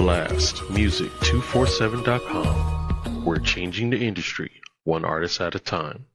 blastmusic247.com. We're changing the industry, one artist at a time.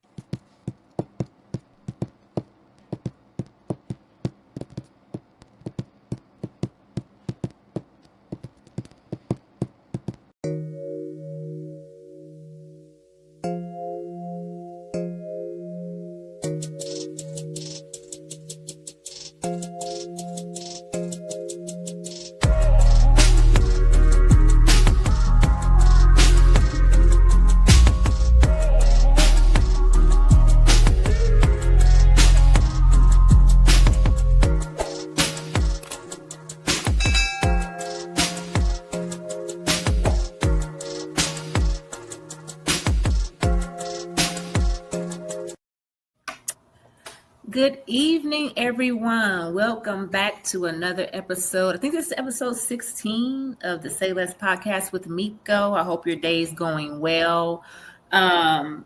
Good evening, everyone. Welcome back to another episode. I think this is episode 16 of the Say Less podcast with Miko. I hope your day is going well. I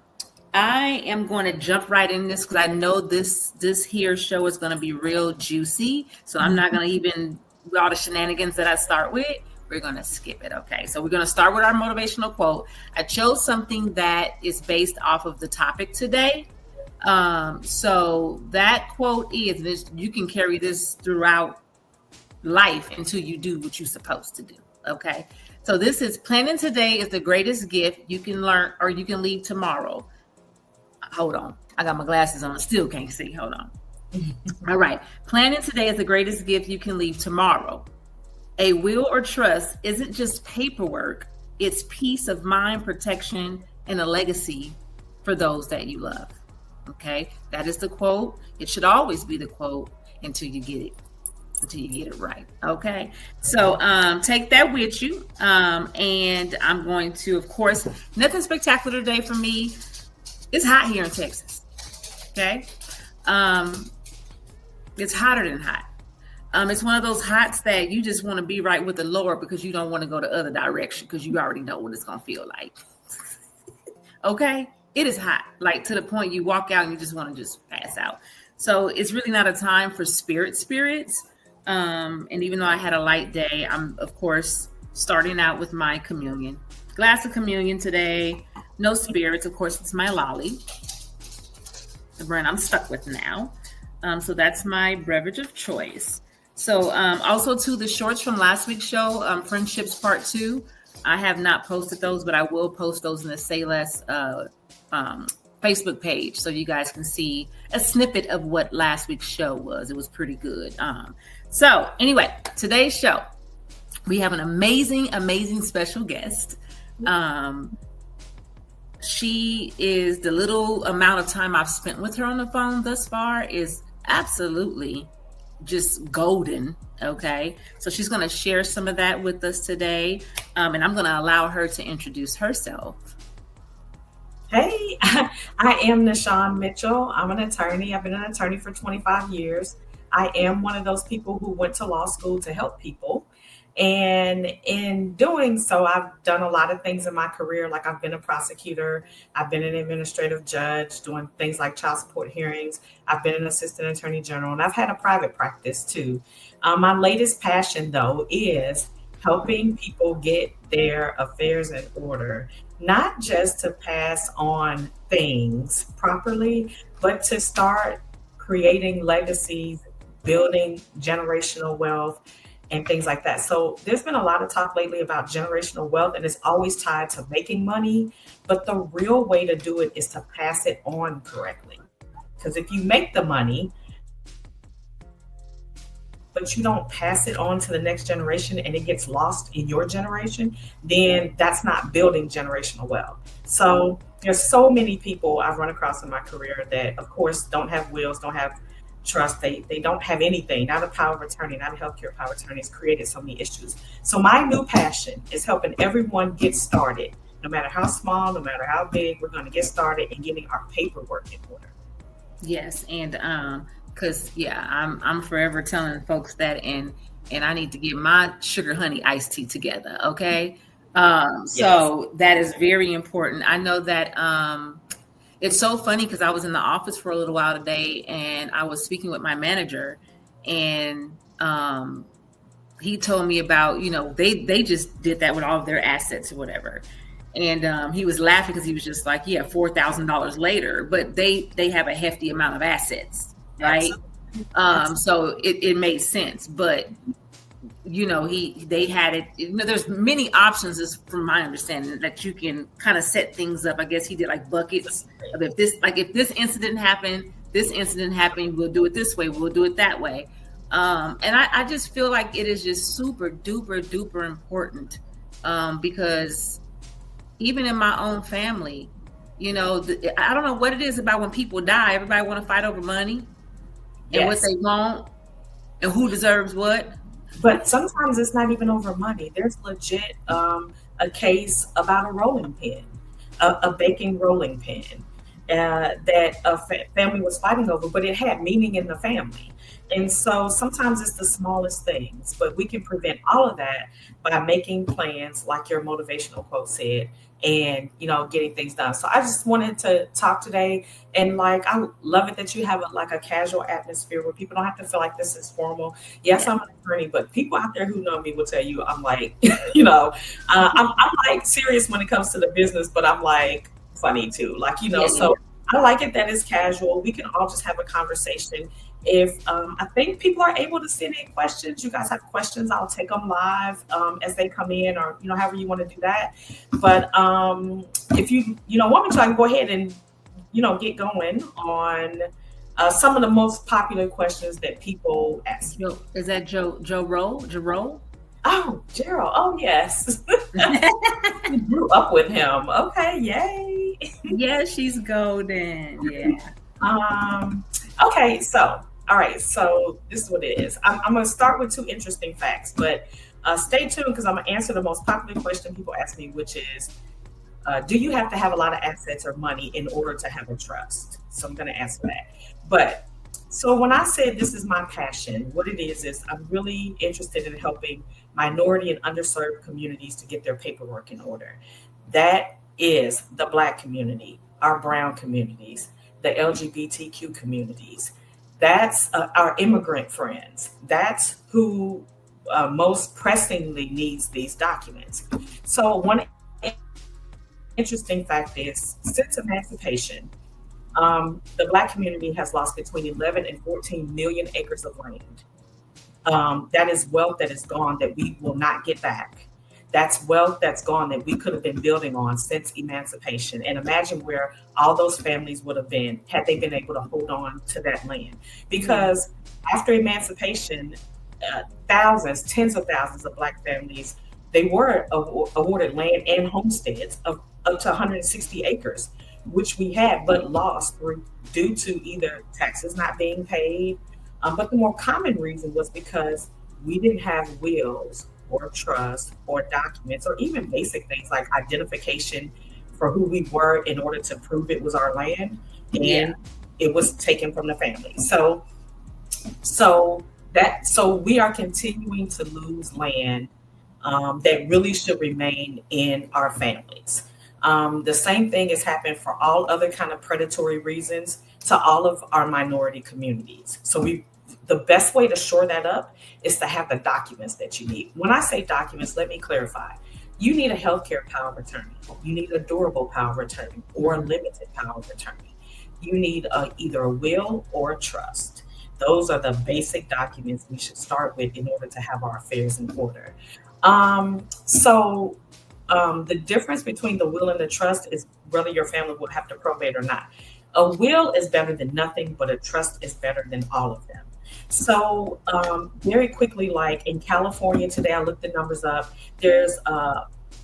am going to jump right in this because I know this here show is going to be real juicy. So I'm not going to even do all the shenanigans that I start with. We're going to skip it. Okay. So we're going to start with our motivational quote. I chose something that is based off of the topic today. So that quote is this: you can carry this throughout life until you do what you're supposed to do. Okay. So this is: planning today is the greatest gift you can learn or you can leave tomorrow. Hold on. I got my glasses on. Still can't see. Hold on. All right. Planning today is the greatest gift you can leave tomorrow. A will or trust isn't just paperwork. It's peace of mind, protection, and a legacy for those that you love. Okay, that is the quote. It should always be the quote until you get it right. Okay, so take that with you. And I'm going to, of course, nothing spectacular today for me. It's hot here in Texas. Okay, it's hotter than hot. It's one of those hots that you just want to be right with the Lord because you don't want to go the other direction because you already know what it's gonna feel like. Okay. It is hot, like to the point you walk out and you just want to just pass out. So it's really not a time for spirits. And even though I had a light day, I'm, of course, starting out with my communion. Glass of communion today. No spirits. Of course, it's my lolly, the brand I'm stuck with now. So that's my beverage of choice. So also, to the shorts from last week's show, Friendships Part 2. I have not posted those, but I will post those in the Say Less Facebook page so you guys can see a snippet of what last week's show was. It was pretty good. So anyway, today's show, we have an amazing special guest. She is, the little amount of time I've spent with her on the phone thus far is absolutely just golden. Okay, so she's going to share some of that with us today, and I'm going to allow her to introduce herself. Hey, I am Nichon Mitchell. I'm an attorney. I've been an attorney for 25 years. I am one of those people who went to law school to help people. And in doing so, I've done a lot of things in my career. Like I've been a prosecutor. I've been an administrative judge doing things like child support hearings. I've been an assistant attorney general, and I've had a private practice too. My latest passion, though, is helping people get their affairs in order, not just to pass on things properly, but to start creating legacies, building generational wealth, and things like that. So there's been a lot of talk lately about generational wealth, and it's always tied to making money. But the real way to do it is to pass it on correctly. Because if you make the money, but you don't pass it on to the next generation and it gets lost in your generation, then that's not building generational wealth. So there's so many people I've run across in my career that, of course, don't have wills, don't have trust. They don't have anything, not a power of attorney, not a healthcare power of attorney. It's created so many issues. So my new passion is helping everyone get started, no matter how small, no matter how big. We're going to get started and getting our paperwork in order. Yes, and because I'm forever telling folks that, and I need to get my sugar honey iced tea together. Okay, so that is very important. I know that it's so funny because I was in the office for a little while today, and I was speaking with my manager, and he told me about, they just did that with all of their assets or whatever. And he was laughing because he was just like, yeah, $4,000 later, but they have a hefty amount of assets, right? So it made sense. But they had it. There's many options, as from my understanding, that you can kind of set things up. I guess he did like buckets of if this incident happened, we'll do it this way, we'll do it that way. And I just feel like it is just super duper duper important, because even in my own family, I don't know what it is about when people die. Everybody want to fight over money and what they want and who deserves what. But sometimes it's not even over money. There's legit a case about a rolling pin, a baking rolling pin that a family was fighting over, but it had meaning in the family. And so sometimes it's the smallest things, but we can prevent all of that by making plans, like your motivational quote said, and getting things done. So I just wanted to talk today, and I love it that you have a casual atmosphere where people don't have to feel like this is formal. Yes, I'm an attorney, but people out there who know me will tell you I'm like, I'm like serious when it comes to the business, but I'm like funny too, So I like it that it's casual. We can all just have a conversation. If I think people are able to send in questions, you guys have questions, I'll take them live as they come in, or however you want to do that. But if you want me to, I can go ahead and get going on some of the most popular questions that people ask. Is that Jerome? Oh, Gerald. Oh, yes. You grew up with him. Okay, yay. Yeah, she's golden. Yeah. Okay, all right, so this is what it is. I'm going to start with two interesting facts, but stay tuned because I'm going to answer the most popular question people ask me, which is, do you have to have a lot of assets or money in order to have a trust? So I'm going to answer that. But so when I said this is my passion, what it is I'm really interested in helping minority and underserved communities to get their paperwork in order. That is the Black community, our brown communities, the LGBTQ communities. That's our immigrant friends. That's who most pressingly needs these documents. So one interesting fact is, since emancipation, the Black community has lost between 11 and 14 million acres of land. That is wealth that is gone that we will not get back. That's wealth that's gone that we could have been building on since emancipation. And imagine where all those families would have been had they been able to hold on to that land. Because after emancipation, thousands, tens of thousands of Black families, they were awarded land and homesteads of up to 160 acres, which we had but lost due to either taxes not being paid. But the more common reason was because we didn't have wills or trust or documents, or even basic things like identification for who we were in order to prove it was our land, and it was taken from the family. So we are continuing to lose land that really should remain in our families. The same thing has happened for all other kind of predatory reasons to all of our minority communities. So the best way to shore that up is to have the documents that you need. When I say documents, let me clarify. You need a healthcare power of attorney. You need a durable power of attorney or a limited power of attorney. You need either a will or a trust. Those are the basic documents we should start with in order to have our affairs in order. The difference between the will and the trust is whether your family will have to probate or not. A will is better than nothing, but a trust is better than all of them. So very quickly, like in California today, I looked the numbers up. There's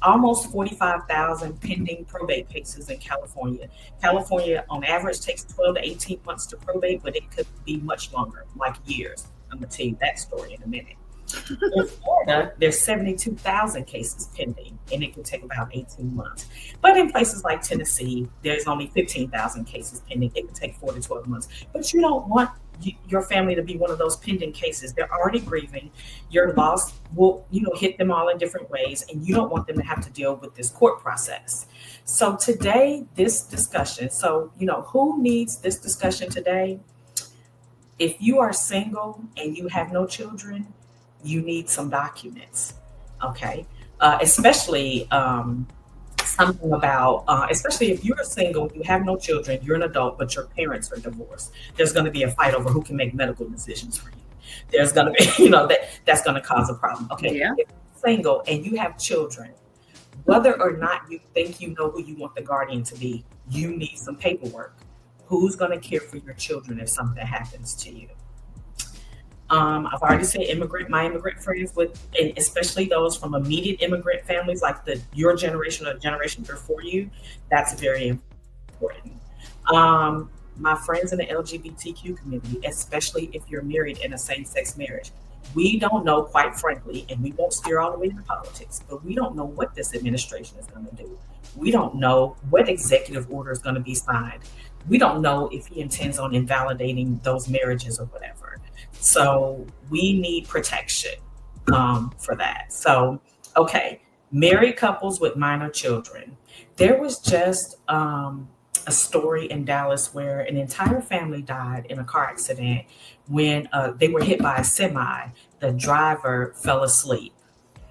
almost 45,000 pending probate cases in California. California, on average, takes 12 to 18 months to probate, but it could be much longer, like years. I'm going to tell you that story in a minute. In Florida, there's 72,000 cases pending, and it can take about 18 months. But in places like Tennessee, there's only 15,000 cases pending. It can take 4 to 12 months. But you don't want your family to be one of those pending cases. They're already grieving. Your loss will, hit them all in different ways, and you don't want them to have to deal with this court process. So today, this discussion, who needs this discussion today? If you are single and you have no children, you need some documents. Okay. Especially something about, especially if you're single, you have no children, you're an adult, but your parents are divorced. There's going to be a fight over who can make medical decisions for you. There's going to be, that's going to cause a problem. Okay. Yeah. If you're single and you have children, whether or not you think you know who you want the guardian to be, you need some paperwork. Who's going to care for your children if something happens to you? I've already said my immigrant friends, and especially those from immediate immigrant families, like your generation or the generation before you, that's very important. My friends in the LGBTQ community, especially if you're married in a same-sex marriage, we don't know, quite frankly, and we won't steer all the way into politics, but we don't know what this administration is going to do. We don't know what executive order is going to be signed. We don't know if he intends on invalidating those marriages or whatever. So we need protection for that. So, okay, married couples with minor children. There was just a story in Dallas where an entire family died in a car accident when they were hit by a semi. The driver fell asleep.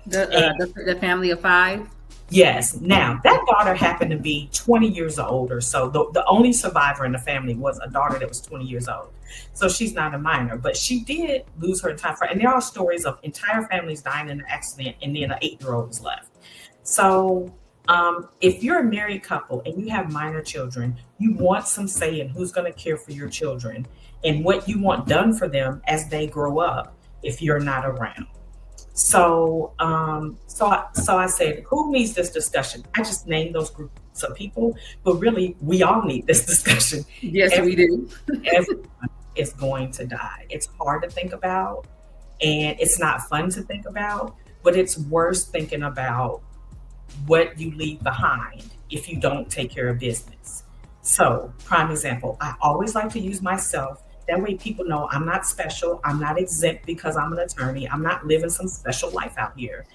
The family of 5? Yes. Now, that daughter happened to be 20 years old or so. The only survivor in the family was a daughter that was 20 years old. So she's not a minor, but she did lose her entire family. And there are stories of entire families dying in an accident, and then an 8-year-old is left. So if you're a married couple and you have minor children, you want some say in who's going to care for your children and what you want done for them as they grow up if you're not around. So I said, who needs this discussion? I just named those groups of people, but really we all need this discussion. Yes, we do. Everyone is going to die. It's hard to think about, and it's not fun to think about, but it's worse thinking about what you leave behind if you don't take care of business. So, prime example, I always like to use myself. That way people know I'm not special. I'm not exempt because I'm an attorney. I'm not living some special life out here.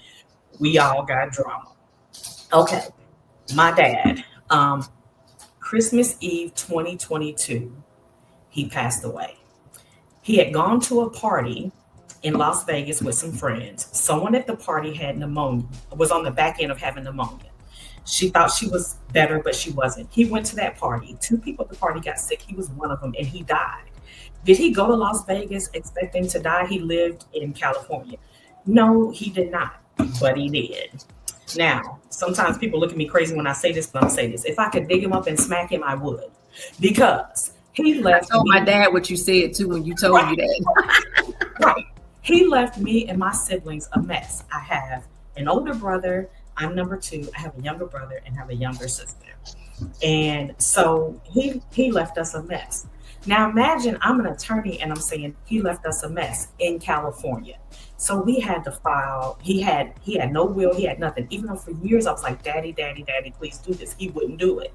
We all got drama. Okay. My dad, Christmas Eve 2022, he passed away. He had gone to a party in Las Vegas with some friends. Someone at the party had pneumonia, was on the back end of having pneumonia. She thought she was better, but she wasn't. He went to that party. 2 people at the party got sick. He was one of them, and he died. Did he go to Las Vegas expecting to die? He lived in California. No, he did not, but he did. Now, sometimes people look at me crazy when I say this, but I'm going to say this. If I could dig him up and smack him, I would. Because he left I told my dad what you said, too, when you told me that. Right. He left me and my siblings a mess. I have an older brother. I'm number 2. I have a younger brother and have a younger sister. And so he left us a mess. Now imagine I'm an attorney and I'm saying he left us a mess in California. So we had to file. He had no will. He had nothing. Even though for years I was like, Daddy, please do this. He wouldn't do it.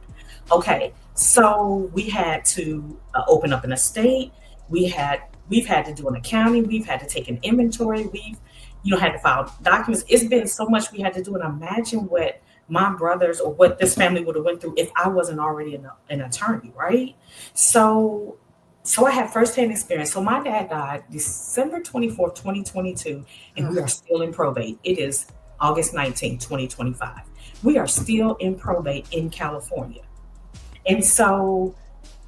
Okay. So we had to open up an estate. We've had to do an accounting. We've had to take an inventory. We've had to file documents. It's been so much we had to do. And imagine what my brothers or what this family would have went through if I wasn't already an attorney, right? So I had firsthand experience. So my dad died December 24th, 2022, and we are still in probate. It is August 19th, 2025. We are still in probate in California. And so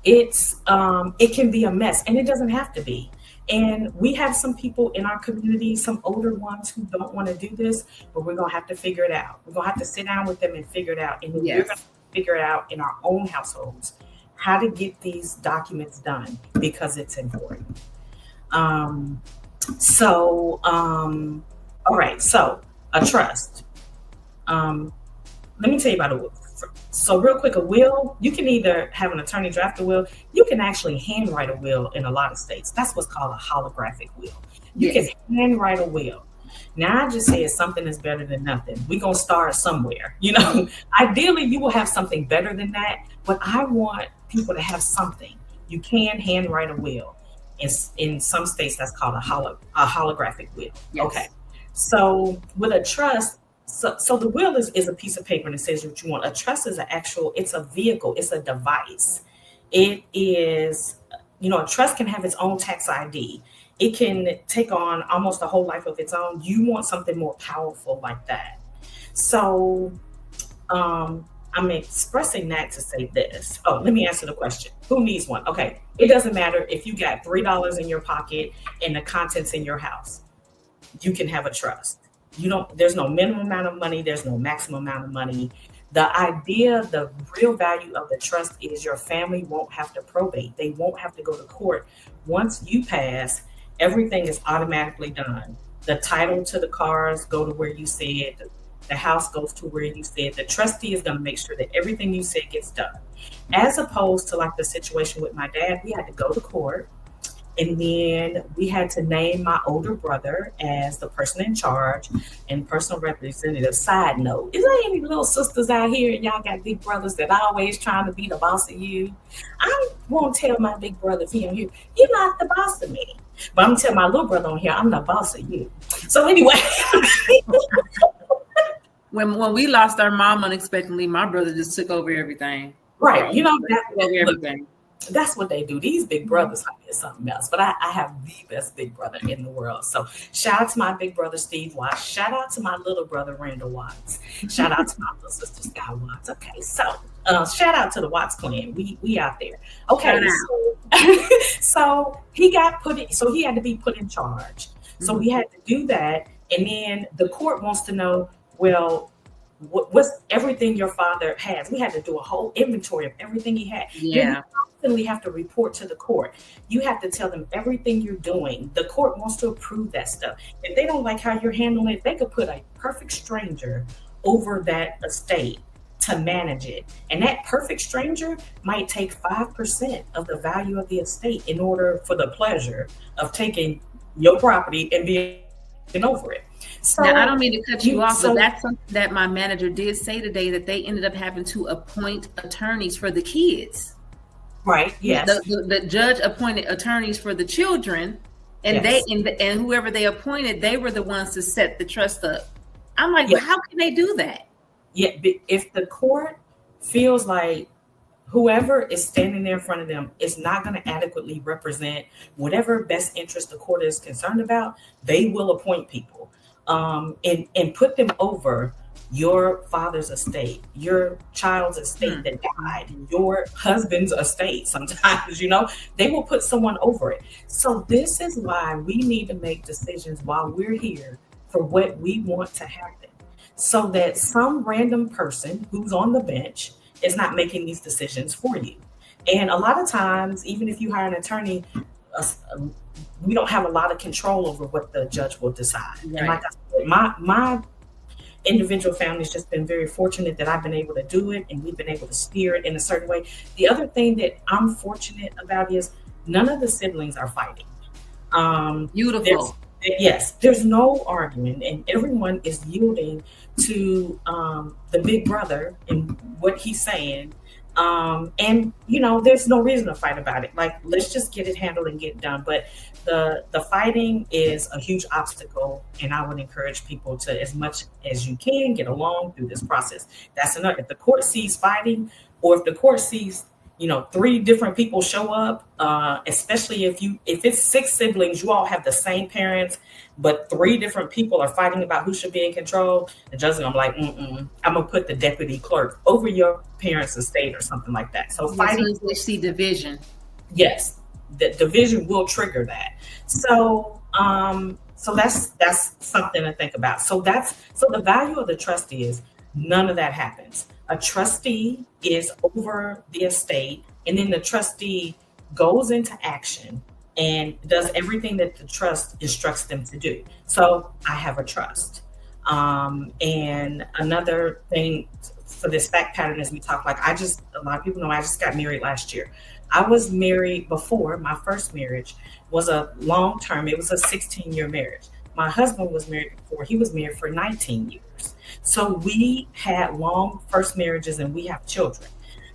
it can be a mess, and it doesn't have to be. And we have some people in our community, some older ones who don't want to do this, but we're going to have to figure it out. We're going to have to sit down with them and figure it out. And we're going to figure it out in our own households, how to get these documents done, because it's important. All right. So a trust. Let me tell you about a will. So real quick, a will, you can either have an attorney draft a will. You can actually handwrite a will in a lot of states. That's what's called a holographic will. You can handwrite a will. Now, I just say it's something that's better than nothing. We're going to start somewhere. Ideally, you will have something better than that. But I want people to have something. You can handwrite a will. In some states, that's called a holographic will. Yes. Okay. So with a trust, so the will is a piece of paper and it says what you want. A trust is it's a vehicle. It's a device. It is, a trust can have its own tax ID. it can take on almost a whole life of its own. You want something more powerful like that. So I'm expressing that to say this. Oh, let me answer the question. Who needs one? Okay. It doesn't matter if you got $3 in your pocket and the contents in your house. You can have a trust. There's no minimum amount of money. There's no maximum amount of money. The real value of the trust is your family won't have to probate. They won't have to go to court. Once you pass, everything is automatically done. The title to the cars go to where you said. The house goes to where you said. The trustee is going to make sure that everything you said gets done. As opposed to like the situation with my dad, we had to go to court. And then we had to name my older brother as the person in charge and personal representative. Side note, is there any little sisters out here and y'all got big brothers that always trying to be the boss of you? I won't tell my big brother if he on here, you're not the boss of me. But I'm telling my little brother on here, I'm the boss of you. So anyway. When we lost our mom unexpectedly, my brother just took over everything. Right. Everything. That's what they do. These big brothers is something else. But I have the best big brother in the world. So shout out to my big brother, Steve Watts. Shout out to my little brother, Randall Watts. Shout out to my little sister, Sky Watts. Okay, so shout out to the Watts clan. We out there. Okay, so he got so he had to be put in charge. So we had to do that. And then the court wants to know, well, what's everything your father has? We had to do a whole inventory of everything he had. Yeah. We have to report to the court. You have to tell them everything you're doing. The court wants to approve that stuff. If they don't like how you're handling it, they could put a perfect stranger over that estate to manage it. And that perfect stranger might take 5% of the value of the estate in order for the pleasure of taking your property and being over it. So now, I don't mean to cut you off, but that's something that my manager did say today, that they ended up having to appoint attorneys for the kids. Right. Yes. The judge appointed attorneys for the children, and yes. and whoever they appointed, they were the ones to set the trust up. I'm like, well, how can they do that? Yeah. If the court feels like whoever is standing there in front of them is not going to adequately represent whatever best interest the court is concerned about, they will appoint people and put them over your father's estate, your child's estate that died, your husband's estate. Sometimes, they will put someone over it. So this is why we need to make decisions while we're here for what we want to happen, so that some random person who's on the bench is not making these decisions for you. And a lot of times, even if you hire an attorney, we don't have a lot of control over what the judge will decide. Right. And like I said, my individual family has just been very fortunate that I've been able to do it, and we've been able to steer it in a certain way. The other thing that I'm fortunate about is none of the siblings are fighting. Beautiful. There's no argument, and everyone is yielding to the big brother and what he's saying. And there's no reason to fight about it. Like, let's just get it handled and get it done. But the fighting is a huge obstacle, and I would encourage people to, as much as you can, get along through this process. That's enough. If the court sees fighting, or if the court sees 3 different people show up, especially if it's 6 siblings, you all have the same parents, but 3 different people are fighting about who should be in control. The judge is gonna be like, I'm gonna put the deputy clerk over your parents' estate or something like that. So fighting, we see division. Yes, the division will trigger that. So that's something to think about. So the value of the trust is none of that happens. A trustee is over the estate, and then the trustee goes into action and does everything that the trust instructs them to do. So I have a trust. And another thing for this fact pattern is we talk, a lot of people know I just got married last year. I was married before. My first marriage was a long-term, it was a 16-year marriage. My husband was married before. He was married for 19 years. So we had long first marriages, and we have children.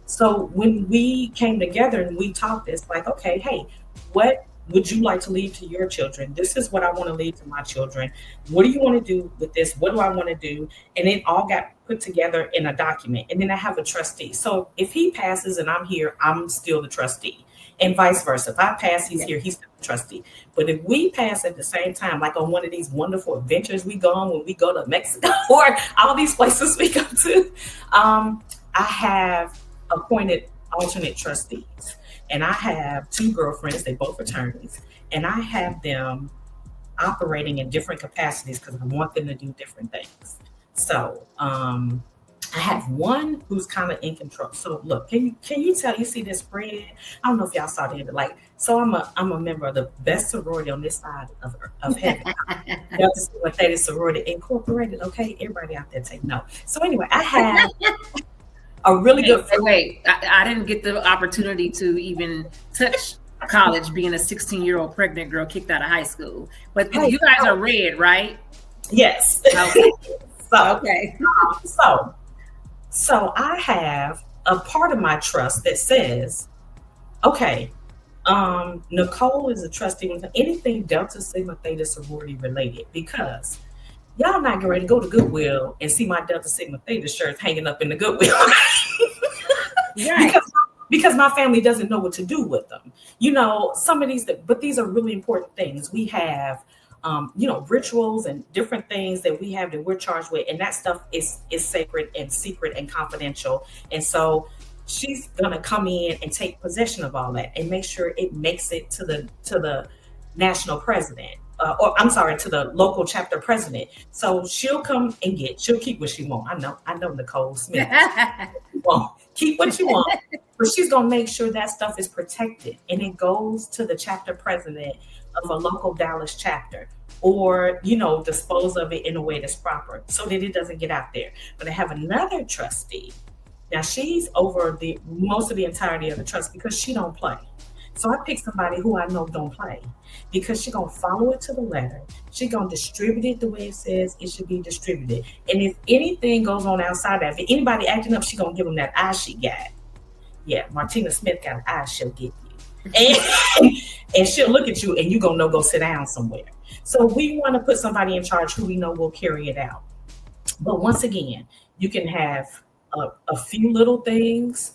So when we came together and we talked, it's like, okay, hey, what would you like to leave to your children? This is what I want to leave to my children. What do you want to do with this? What do I want to do? And it all got put together in a document. And then I have a trustee. So if he passes and I'm here, I'm still the trustee. and vice versa. If I pass, he's here, he's still a trustee. But if we pass at the same time, like on one of these wonderful adventures we go on when we go to Mexico or all these places we go to, I have appointed alternate trustees. And I have 2 girlfriends, they both attorneys, and I have them operating in different capacities because I want them to do different things. So I have one who's kind of in control. So look, can you tell? You see this spread? I don't know if y'all saw that, but like, so I'm a member of the best sorority on this side of heaven. That's what that is, Sorority Incorporated. Okay, everybody out there take note. So anyway, I have a really good friend. Wait, I didn't get the opportunity to even touch college being a 16-year-old pregnant girl kicked out of high school. But you guys are red, right? Yes. Okay. Okay. So I have a part of my trust that says, okay, Nicole is a trustee with anything Delta Sigma Theta sorority related, because y'all not getting ready to go to Goodwill and see my Delta Sigma Theta shirts hanging up in the Goodwill. Right. Because my family doesn't know what to do with them. You know, some of these, but these are really important things. We have, rituals and different things that we have that we're charged with. And that stuff is sacred and secret and confidential. And so she's going to come in and take possession of all that and make sure it makes it to the national president. To the local chapter president. So she'll come and she'll keep what she wants. I know Nicole Smith. Won't keep what you want, but she's gonna make sure that stuff is protected and it goes to the chapter president of a local Dallas chapter, or dispose of it in a way that's proper so that it doesn't get out there. But I have another trustee. Now she's over the most of the entirety of the trust because she don't play. So I picked somebody who I know don't play, because she's going to follow it to the letter. She's going to distribute it the way it says it should be distributed. And if anything goes on outside that, if anybody acting up, she's going to give them that eye she got. Yeah, Martina Smith got an eye she'll give you. And she'll look at you and you're going to go sit down somewhere. So we want to put somebody in charge who we know will carry it out. But once again, you can have a few little things.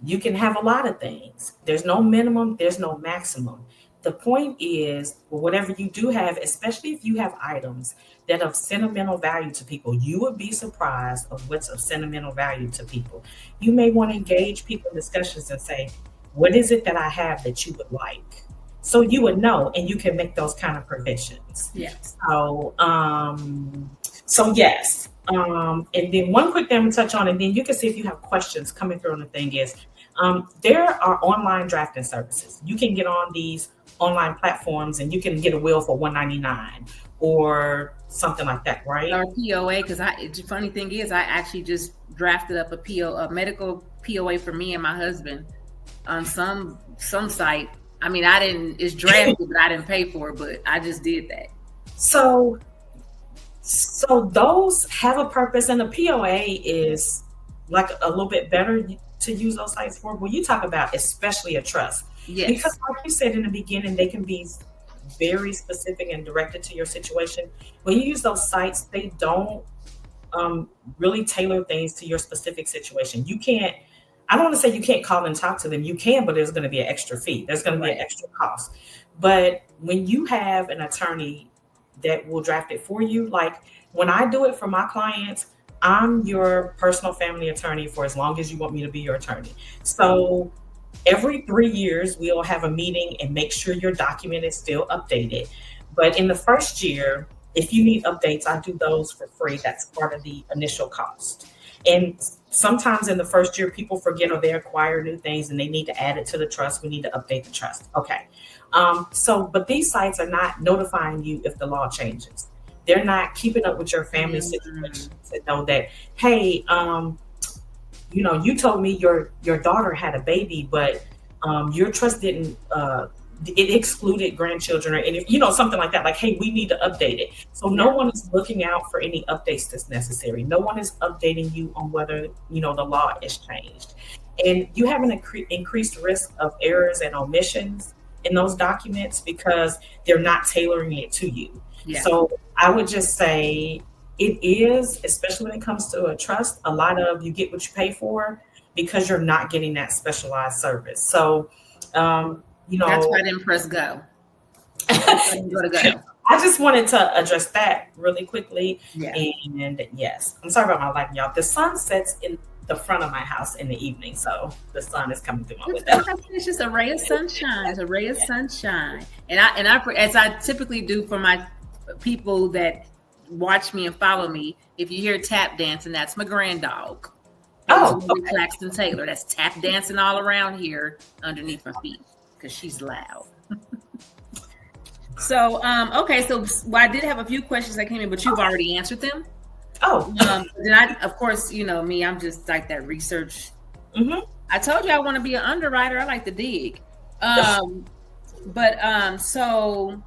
You can have a lot of things. There's no minimum, there's no maximum. The point is, whatever you do have, especially if you have items that are of sentimental value to people, you would be surprised of what's of sentimental value to people. You may want to engage people in discussions and say, what is it that I have that you would like? So you would know, and you can make those kind of provisions. Yes. So yes. And then one quick thing I'm going to touch on, and then you can see if you have questions coming through on the thing is, there are online drafting services. You can get on these online platforms and you can get a will for $199 or something like that, right? Or POA, because the funny thing is, I actually just drafted up a medical POA for me and my husband on some site. I mean, it's drafted, but I didn't pay for it, but I just did that. So those have a purpose, and the POA is like a little bit better to use those sites for. When you talk about especially a trust, yes. Because like you said in the beginning, they can be very specific and directed to your situation. When you use those sites, they don't really tailor things to your specific situation. You can't, I don't want to say you can't call and talk to them. You can, but there's going to be an extra fee. There's going to be an extra cost. But when you have an attorney that will draft it for you, like when I do it for my clients, I'm your personal family attorney for as long as you want me to be your attorney. So every 3 years, we'll have a meeting and make sure your document is still updated. But in the first year, if you need updates, I do those for free. That's part of the initial cost. And sometimes in the first year, people forget or they acquire new things and they need to add it to the trust. We need to update the trust. Okay. But these sites are not notifying you if the law changes. They're not keeping up with your family situation to know that, hey, you told me your daughter had a baby, but your trust didn't, it excluded grandchildren, or if something like that, like, hey, we need to update it. So no one is looking out for any updates that's necessary. No one is updating you on whether, the law is changed. And you have an increased risk of errors and omissions in those documents because they're not tailoring it to you. Yeah. So I would just say it is, especially when it comes to a trust, a lot of you get what you pay for because you're not getting that specialized service. So That's why I didn't press go. I didn't go to go. I just wanted to address that really quickly. Yeah. And yes, I'm sorry about my lighting, y'all. The sun sets in the front of my house in the evening, so the sun is coming through my window. It's just a ray of sunshine. It's a ray of sunshine. And I, as I typically do for my people that watch me and follow me, if you hear tap dancing, that's my grand dog. Okay. Claxton Taylor. That's tap dancing all around here underneath my feet because she's loud. So, okay. So I did have a few questions that came in, but you've already answered them. Oh. Then I, of course, you know me, I'm just like that research. Mm-hmm. I told you I want to be an underwriter. I like to dig. So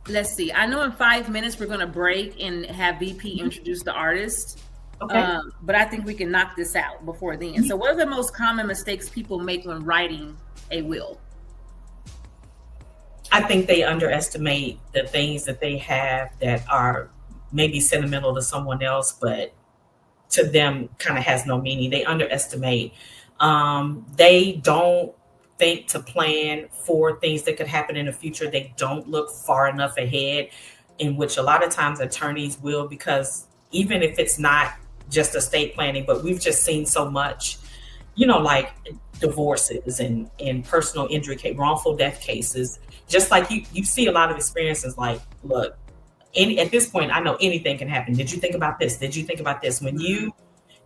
let's see. I know in 5 minutes we're going to break and have VP introduce the artist. Okay. But I think we can knock this out before then. Mm-hmm. So what are the most common mistakes people make when writing a will? I think they underestimate the things that they have that are maybe sentimental to someone else, but to them kind of has no meaning. They underestimate. They don't think to plan for things that could happen in the future. They don't look far enough ahead, in which a lot of times attorneys will, because even if it's not just estate planning, but we've just seen so much, you know, like divorces and personal injury case, wrongful death cases. Just like you see a lot of experiences like, look, at this point, I know anything can happen. Did you think about this? Did you think about this?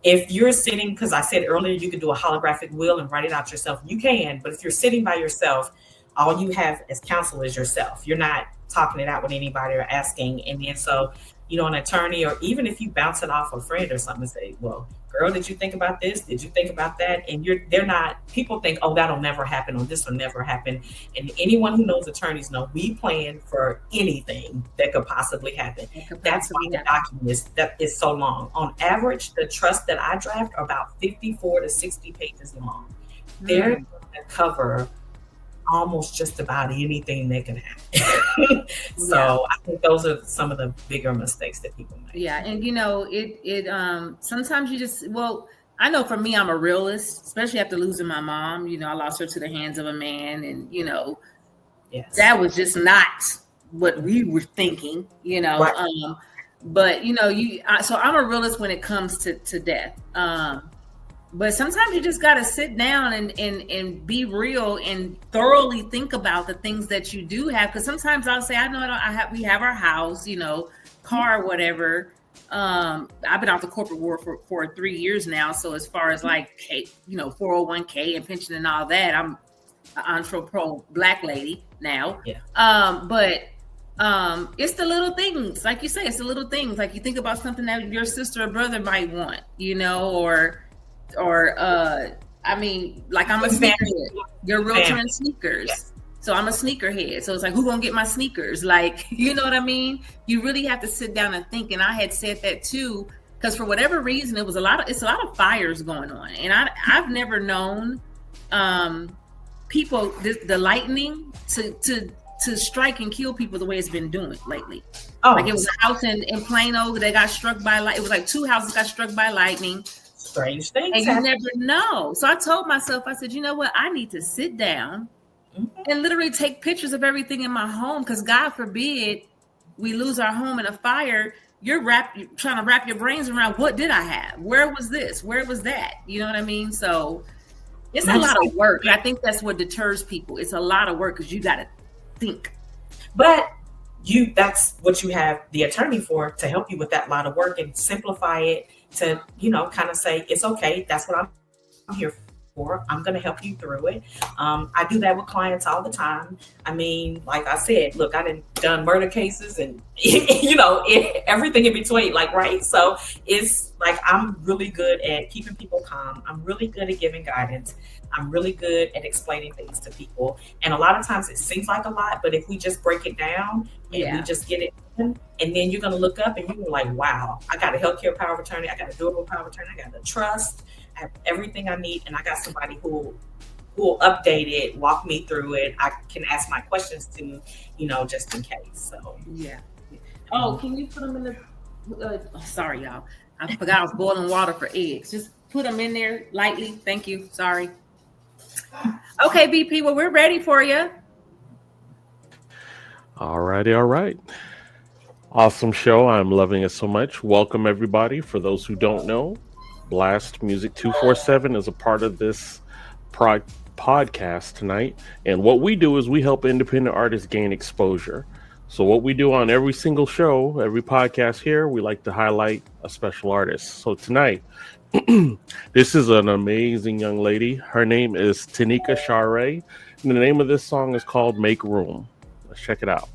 If you're sitting, because I said earlier, you could do a holographic will and write it out yourself. You can, but if you're sitting by yourself, all you have as counsel is yourself. You're not talking it out with anybody or asking. And then so, you know, an attorney, or even if you bounce it off a friend or something and say, well, girl, did you think about this? Did you think about that? And they're not, people think, oh, that'll never happen, or this will never happen. And anyone who knows attorneys know we plan for anything that could possibly happen. That's why the document is so long. On average, the trusts that I draft are about 54 to 60 pages long. They're going to cover almost just about anything that can happen. So I think those are some of the bigger mistakes that people make. Yeah. And you know, it sometimes you just, well, I know for me, I'm a realist, especially after losing my mom. You know, I lost her to the hands of a man, and you know, that was just not what we were thinking, you know. Right. But you know, so I'm a realist when it comes to death. But sometimes you just got to sit down and be real and thoroughly think about the things that you do have. Because sometimes I'll say, we have our house, you know, car, whatever. I've been out the corporate world for 3 years now. So as far as like, you know, 401k and pension and all that, I'm an entrepreneur Black lady now. Yeah. But it's the little things, like you say, it's the little things. Like you think about something that your sister or brother might want, you know, or I mean, like I'm a sneakerhead. You're a realtor in sneakers. Yeah. So I'm a sneakerhead. So it's like, who gonna get my sneakers? Like, you know what I mean? You really have to sit down and think. And I had said that too, because for whatever reason, it's a lot of fires going on. And I've never known people, the lightning to strike and kill people the way it's been doing lately. Oh. Like it was a house in Plano that got struck by lightning. It was like 2 houses got struck by lightning. Strange things. And you never know. So I told myself, I said, you know what? I need to sit down and literally take pictures of everything in my home. Because God forbid we lose our home in a fire. You're trying to wrap your brains around, what did I have? Where was this? Where was that? You know what I mean? So it's a lot of work. I think that's what deters people. It's a lot of work because you got to think. But that's what you have the attorney for, to help you with that lot of work and simplify it, to, you know, kind of say, it's okay. That's what I'm here for. I'm going to help you through it. I do that with clients all the time. I mean, like I said, look, I done murder cases and, you know, everything in between, like, right. So it's like, I'm really good at keeping people calm. I'm really good at giving guidance. I'm really good at explaining things to people. And a lot of times it seems like a lot, but if we just break it down and we just get it done, and then you're going to look up and you're like, wow, I got a healthcare power of attorney. I got a durable power of attorney. I got a trust. I have everything I need. And I got somebody who will update it, walk me through it. I can ask my questions to, you know, just in case. So, yeah. Oh, can you put them in the, sorry, y'all. I forgot I was boiling water for eggs. Just put them in there lightly. Thank you. Sorry. Okay, BP, well, we're ready for you. All righty, all right. Awesome show. I'm loving it so much. Welcome, everybody. For those who don't know, Blast Music 247 is a part of this podcast tonight. And what we do is we help independent artists gain exposure. So what we do on every single show, every podcast here, we like to highlight a special artist. So tonight, this is an amazing young lady. Her name is Tanika Share. And the name of this song is called Make Room. Let's check it out.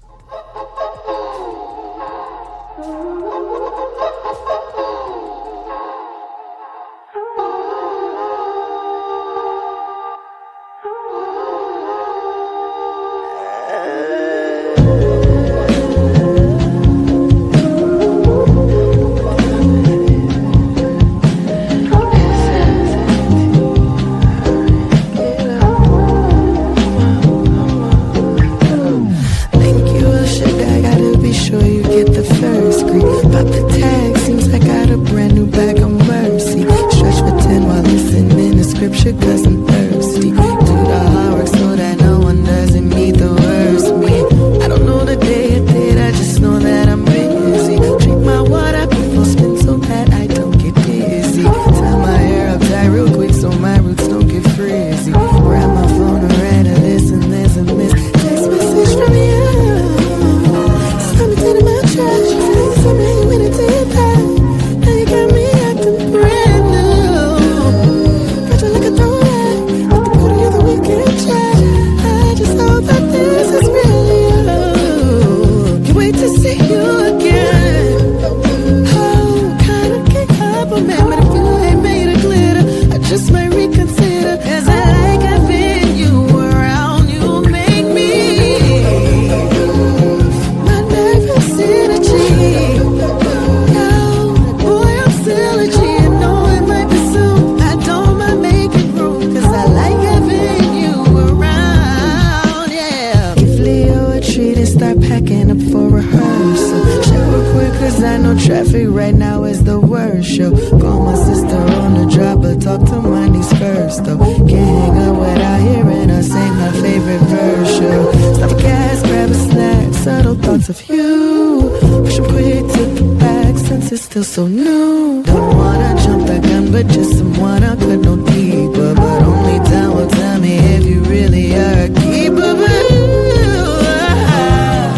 So new, don't wanna jump the gun, but just someone I could know deeper. But only time will tell me if you really are a keeper. But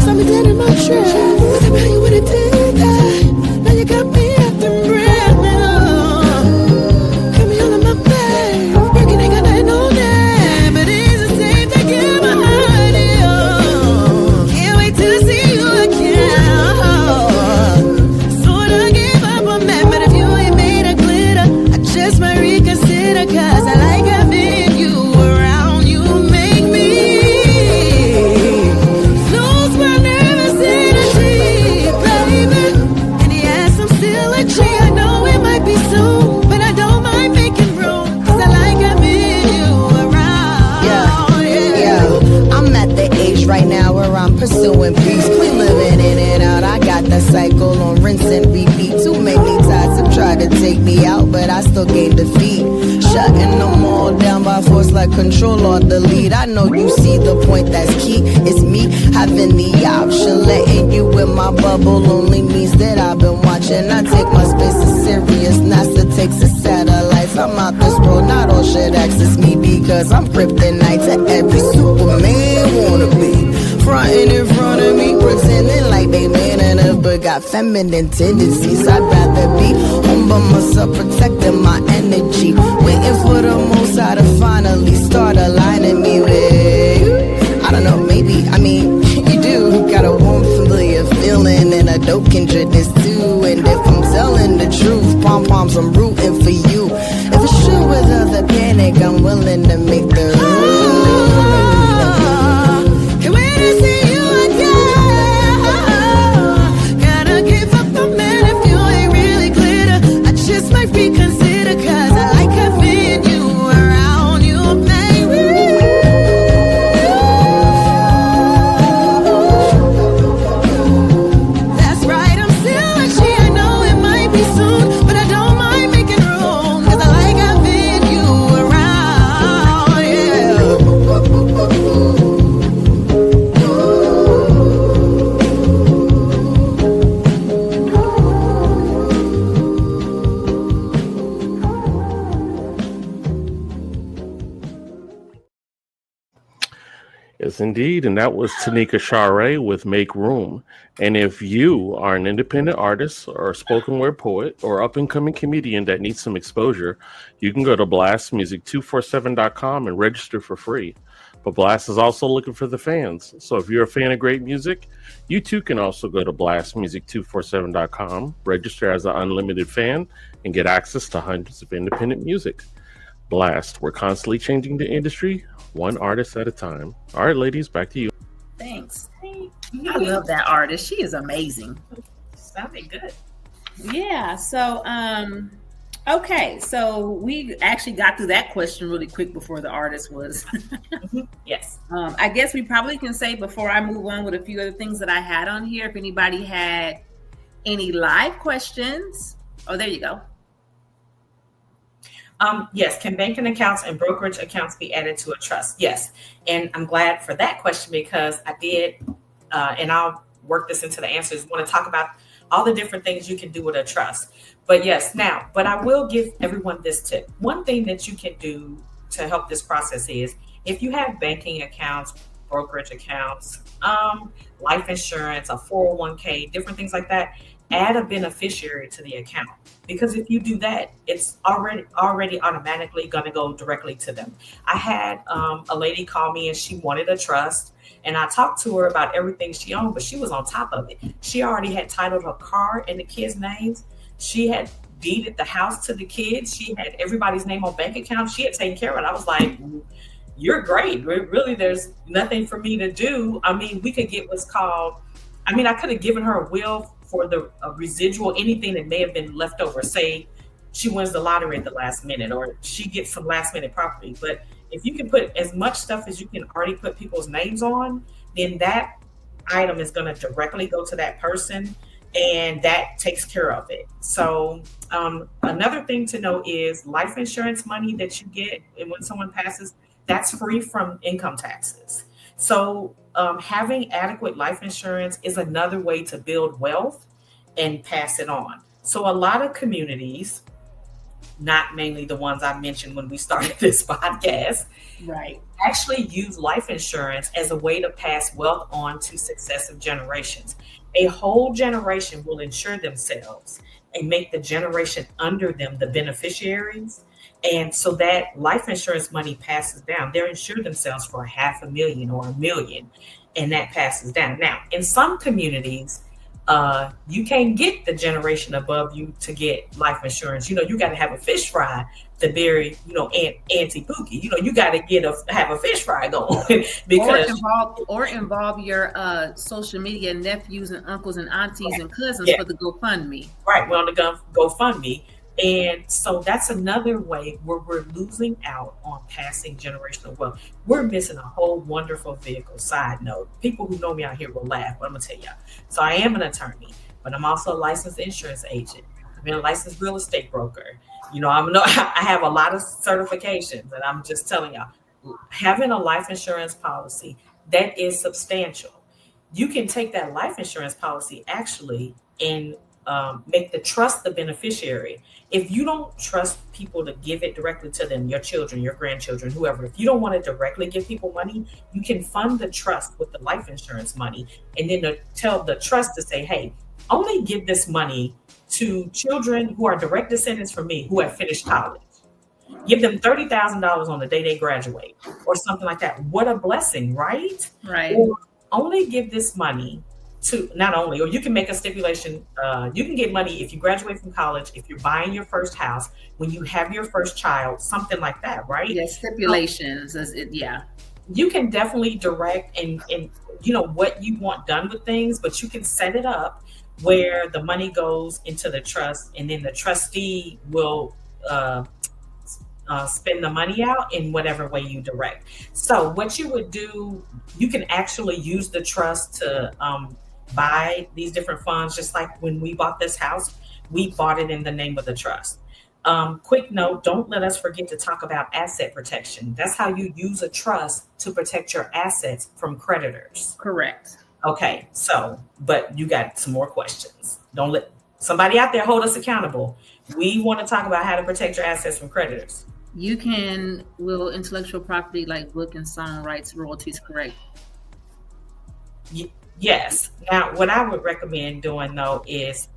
saw me dead in my trap. Tell me how you would've did that. Now you got me acting brand new. Got me all in my bed, working ain't got nothing on that. But it's the same thing in my heart, yo. Can't wait to see you again. But if you ain't made of glitter, I just might reconsider. Cause I like having you around. You make me lose my nervous energy, baby. And yes, I'm still a G. I know it might be soon, but I don't mind making room. Cause I like having you around. Yeah. I'm at the age right now where I'm pursuing peace. We living in and out. I got that cycle on rinse and repeat. Too many times to try to take me out, but I still gain defeat. Shutting them all down by force like control or delete. I know you see the point that's key. It's me having the option. Letting you in my bubble only means that I've been watching. I take my space as serious. NASA takes its satellites. I'm out this world, not all shit access me because I'm kryptonite to every Superman wanna be. Frontin' in front of me, pretending like they man enough, but got feminine tendencies. I'd rather be home by myself, protecting my energy, waiting for the most high to finally start aligning me with. I don't know, maybe, I mean, you do got a warm, familiar feeling, and a dope kindredness too. And if I'm telling the truth, pom-poms, I'm rooting for you. If it's true with other panic, I'm willing to make the Yes, indeed. And that was Tanika Share with Make Room. And if you are an independent artist or a spoken word poet or up and coming comedian that needs some exposure, you can go to blastmusic247.com and register for free. But Blast is also looking for the fans. So if you're a fan of great music, you too can also go to blastmusic247.com, register as an unlimited fan, and get access to hundreds of independent music. Blast, we're constantly changing the industry, one artist at a time. All right, ladies, back to you. Thanks. I love that artist. She is amazing. Sounded good. Yeah. So, okay. So we actually got through that question really quick before the artist was. Yes. I guess we probably can say before I move on with a few other things that I had on here, if anybody had any live questions. Oh, there you go. Yes. Can banking accounts and brokerage accounts be added to a trust? Yes. And I'm glad for that question because I did, and I'll work this into the answers, want to talk about all the different things you can do with a trust. But yes, but I will give everyone this tip. One thing that you can do to help this process is if you have banking accounts, brokerage accounts, life insurance, a 401k, different things like that, add a beneficiary to the account. Because if you do that, it's already automatically going to go directly to them. I had a lady call me and she wanted a trust. And I talked to her about everything she owned, but she was on top of it. She already had titled her car in the kids' names. She had deeded the house to the kids. She had everybody's name on bank accounts. She had taken care of it. I was like, you're great. Really, there's nothing for me to do. I mean, we could get what's called, I could have given her a will for the residual, anything that may have been left over. Say she wins the lottery at the last minute or she gets some last minute property. But if you can put as much stuff as you can already put people's names on, then that item is going to directly go to that person and that takes care of it. So another thing to know is life insurance money that you get and when someone passes, that's free from income taxes. So having adequate life insurance is another way to build wealth and pass it on. So a lot of communities, not mainly the ones I mentioned when we started this podcast, right, actually use life insurance as a way to pass wealth on to successive generations. A whole generation will insure themselves and make the generation under them the beneficiaries. And so that life insurance money passes down. They're insured themselves for $500,000 or $1 million, and that passes down. Now, in some communities, you can't get the generation above you to get life insurance. You got to have a fish fry to bury, Auntie Pookie. You got to have a fish fry going because involve your social media nephews and uncles and aunties and cousins for the GoFundMe. Right, we're on the GoFundMe. And so that's another way where we're losing out on passing generational wealth. We're missing a whole wonderful vehicle. Side note, people who know me out here will laugh, but I'm going to tell y'all. So I am an attorney, but I'm also a licensed insurance agent. I've been a licensed real estate broker. I have a lot of certifications, and I'm just telling y'all, having a life insurance policy, that is substantial. You can take that life insurance policy actually and make the trust the beneficiary. If you don't trust people to give it directly to them, your children, your grandchildren, whoever, if you don't want to directly give people money, you can fund the trust with the life insurance money and then tell the trust to say, hey, only give this money to children who are direct descendants from me who have finished college. Give them $30,000 on the day they graduate or something like that. What a blessing, right? Right. Or only give this money to or you can make a stipulation. You can get money if you graduate from college, if you're buying your first house, when you have your first child, something like that, right? Yeah, stipulations. You can definitely direct and what you want done with things, but you can set it up where the money goes into the trust and then the trustee will spend the money out in whatever way you direct. So what you would do, you can actually use the trust to buy these different funds. Just like when we bought this house, we bought it in the name of the trust. Quick note, don't let us forget to talk about asset protection. That's how you use a trust to protect your assets from creditors. Correct. Okay, but you got some more questions. Don't let somebody out there hold us accountable. We want to talk about how to protect your assets from creditors. will intellectual property like book and song rights royalties correct? Yes. Now, what I would recommend doing though is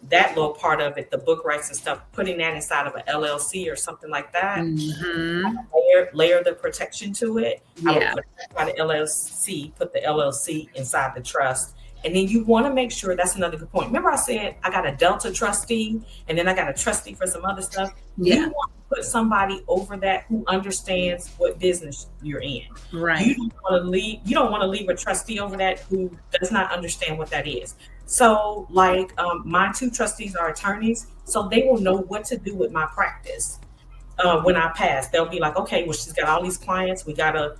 that little part of it, the book rights and stuff, putting that inside of an LLC or something like that. Layer the protection to it. Yeah. I would put it inside the LLC, put the LLC inside the trust. And then you want to make sure, that's another good point. Remember I said I got a Delta trustee and then I got a trustee for some other stuff. Yeah. You want to put somebody over that who understands what business you're in. Right. You don't want to leave a trustee over that who does not understand what that is. So like my 2 trustees are attorneys, so they will know what to do with my practice. When I pass, they'll be like, okay, well, she's got all these clients. We got to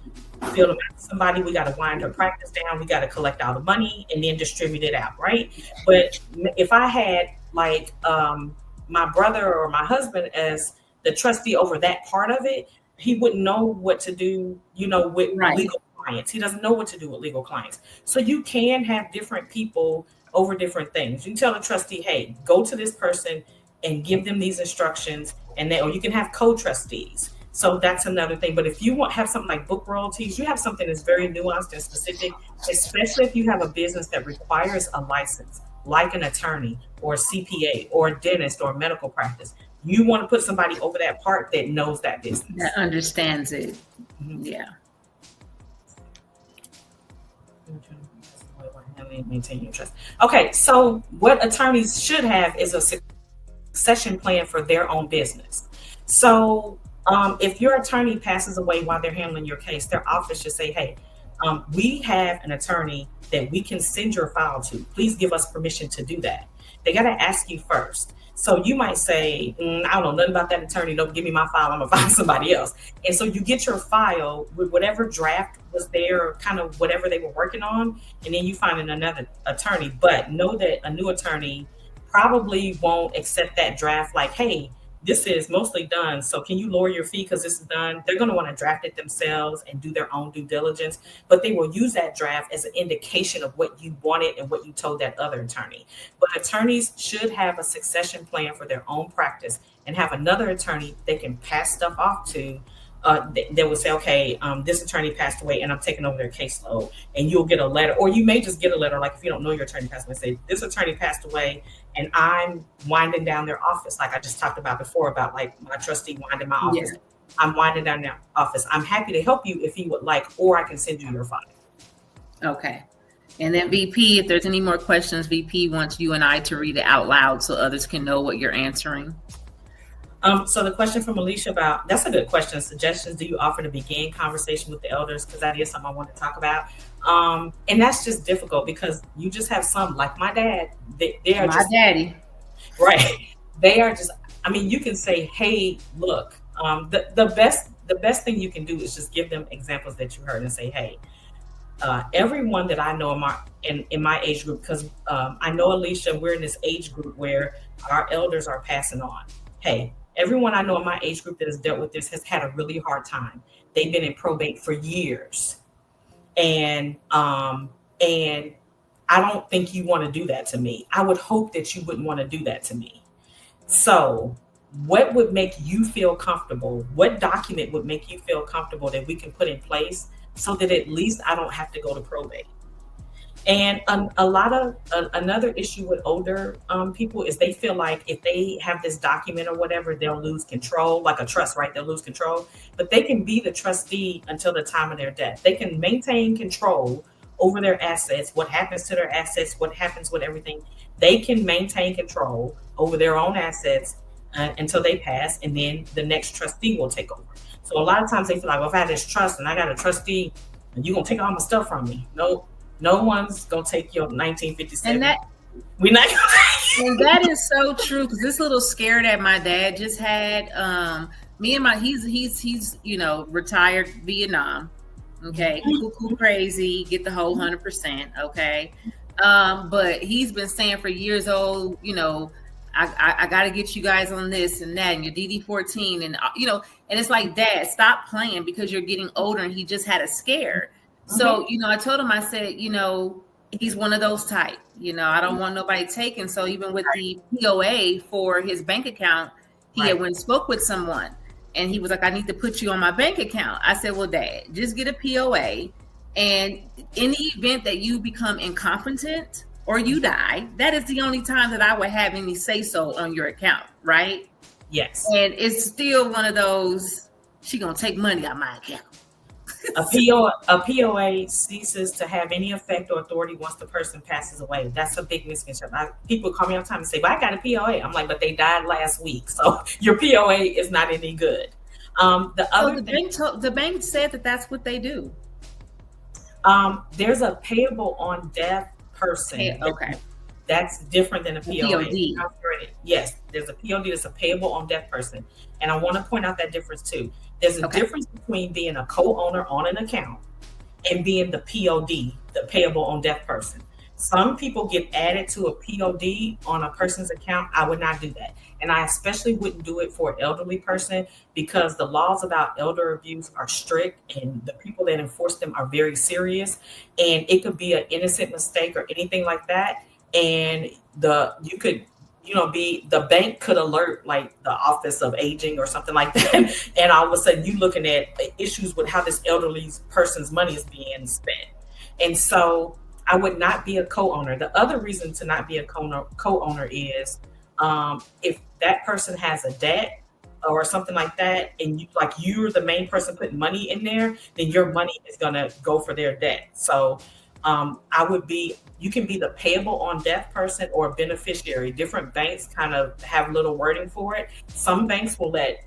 fill them out to somebody. We got to wind her practice down. We got to collect all the money and then distribute it out, right? But if I had like my brother or my husband as the trustee over that part of it, he wouldn't know what to do, with legal clients. He doesn't know what to do with legal clients. So you can have different people over different things. You can tell the trustee, hey, go to this person and give them these instructions, or you can have co-trustees. So that's another thing. But if you have something like book royalties, you have something that's very nuanced and specific, especially if you have a business that requires a license, like an attorney or a CPA or a dentist or a medical practice. You want to put somebody over that part that knows that business. That understands it. Mm-hmm. Yeah. Maintain your trust. Okay, so what attorneys should have is a succession plan for their own business. So if your attorney passes away while they're handling your case, their office should say, hey, we have an attorney that we can send your file to. Please give us permission to do that. They got to ask you first. So you might say, I don't know nothing about that attorney. Don't give me my file. I'm going to find somebody else. And so you get your file with whatever draft was there, kind of whatever they were working on. And then you find another attorney. But know that a new attorney probably won't accept that draft like, hey, this is mostly done. So can you lower your fee because this is done? They're going to want to draft it themselves and do their own due diligence. But they will use that draft as an indication of what you wanted and what you told that other attorney. But attorneys should have a succession plan for their own practice and have another attorney they can pass stuff off to. They would say, okay, this attorney passed away and I'm taking over their caseload, and you'll get a letter, or you may just get a letter. Like if you don't know your attorney passed away, say this attorney passed away and I'm winding down their office. Like I just talked about before about like my trustee winding my office. Yeah. I'm winding down their office. I'm happy to help you if you would like, or I can send you your file. Okay. And then VP, if there's any more questions, VP wants you and I to read it out loud so others can know what you're answering. So the question from Alicia about, that's a good question. Suggestions do you offer to begin conversation with the elders? Because that is something I want to talk about. And that's just difficult because you just have some, like my dad, they are my daddy. Right. They are just, I mean, you can say, hey, look, the best thing you can do is just give them examples that you heard and say, hey, everyone that I know in my age group, because I know, Alicia, we're in this age group where our elders are passing on. Hey, everyone I know in my age group that has dealt with this has had a really hard time. They've been in probate for years. And I don't think you want to do that to me. I would hope that you wouldn't want to do that to me. So what would make you feel comfortable? What document would make you feel comfortable that we can put in place so that at least I don't have to go to probate? And another issue with older people is they feel like if they have this document or whatever, they'll lose control, like a trust, right? They'll lose control, but they can be the trustee until the time of their death. They can maintain control over their assets, what happens to their assets, what happens with everything. They can maintain control over their own assets until they pass, and then the next trustee will take over. So a lot of times they feel like, well, if I have this trust and I got a trustee, and you're gonna take all my stuff from me. No one's gonna take your 1957. And we're not gonna. And that is so true, because this little scare that my dad just had, he's retired Vietnam. Okay, cool, crazy, get the whole 100%. Okay, but he's been saying for years, I got to get you guys on this and that, and your DD-14, and and it's like, Dad, stop playing because you're getting older, and he just had a scare. So, I told him, I said, he's one of those type, I don't want nobody taken. So even with the POA for his bank account, he had went and spoke with someone, And he was like, I need to put you on my bank account. I said, well, Dad, just get a POA. And in the event that you become incompetent or you die, that is the only time that I would have any say-so on your account, right? Yes. And it's still one of those, she gonna take money out my account. A POA ceases to have any effect or authority once the person passes away. That's a big misconception. People call me all the time and say, "But I got a POA." I'm like, "But they died last week, so your POA is not any good." The bank said that that's what they do. There's a payable on death person. Okay. That's different than a POA. POD. Yes, there's a POD that's a payable on death person. And I want to point out that difference too. There's a difference between being a co-owner on an account and being the POD, the payable on death person. Some people get added to a POD on a person's account. I would not do that. And I especially wouldn't do it for an elderly person because the laws about elder abuse are strict and the people that enforce them are very serious. And it could be an innocent mistake or anything like that. And the bank could alert like the Office of Aging or something like that. And all of a sudden you looking at issues with how this elderly person's money is being spent. And so I would not be a co-owner. The other reason to not be a co-owner is if that person has a debt or something like that, and you're the main person putting money in there, then your money is gonna go for their debt. So you can be the payable on death person or beneficiary. Different banks kind of have little wording for it. Some banks will let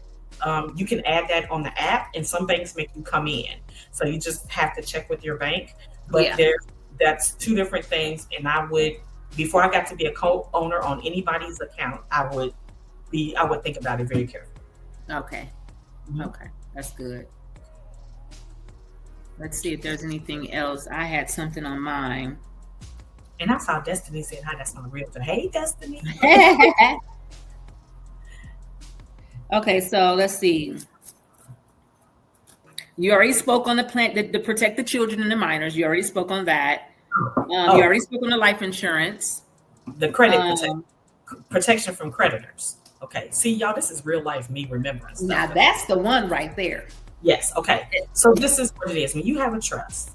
you can add that on the app, and some banks make you come in. So you just have to check with your bank. But that's two different things. And before I got to be a co-owner on anybody's account, I would think about it very carefully. Okay. Mm-hmm. Okay. That's good. Let's see if there's anything else. I had something on mine. And I saw Destiny saying, "Hi, that's not real." So, hey, Destiny. Okay, so let's see. You already spoke on the plan to protect the children and the minors. You already spoke on that. You already spoke on the life insurance. The credit protection from creditors. Okay. See, y'all, this is real life me remembering stuff. Now, that's the one right there. Yes. Okay. So this is what it is. When you have a trust,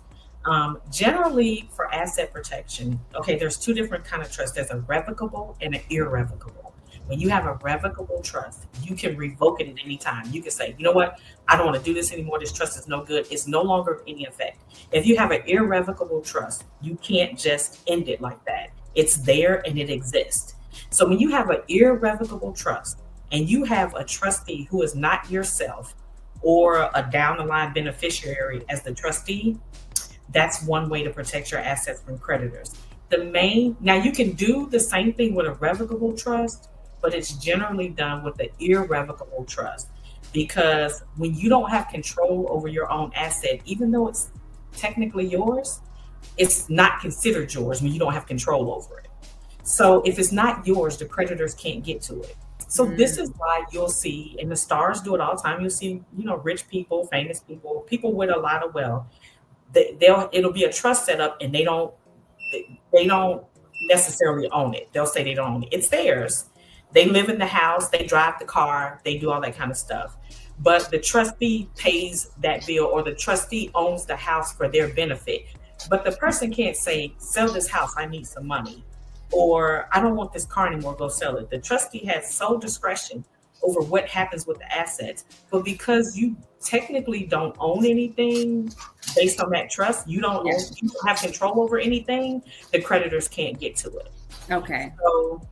generally for asset protection, okay, there's two different kind of trusts. There's a revocable and an irrevocable. When you have a revocable trust, you can revoke it at any time. You can say, you know what? I don't want to do this anymore. This trust is no good. It's no longer of any effect. If you have an irrevocable trust, you can't just end it like that. It's there and it exists. So when you have an irrevocable trust and you have a trustee who is not yourself or a down the line beneficiary as the trustee, that's one way to protect your assets from creditors. Now you can do the same thing with a revocable trust, but it's generally done with the irrevocable trust, because when you don't have control over your own asset, even though it's technically yours, it's not considered yours when you don't have control over it. So if it's not yours, the creditors can't get to it. So this is why you'll see, and the stars do it all the time, you'll see, rich people, famous people with a lot of wealth, it'll be a trust set up and they don't necessarily own it. They'll say they don't own it. It's theirs. They live in the house, they drive the car, they do all that kind of stuff. But the trustee pays that bill, or the trustee owns the house for their benefit. But the person can't say, sell this house, I need some money. Or I don't want this car anymore, go sell it. The trustee has sole discretion over what happens with the assets. But because you technically don't own anything based on that trust, you don't have control over anything, the creditors can't get to it. Okay. So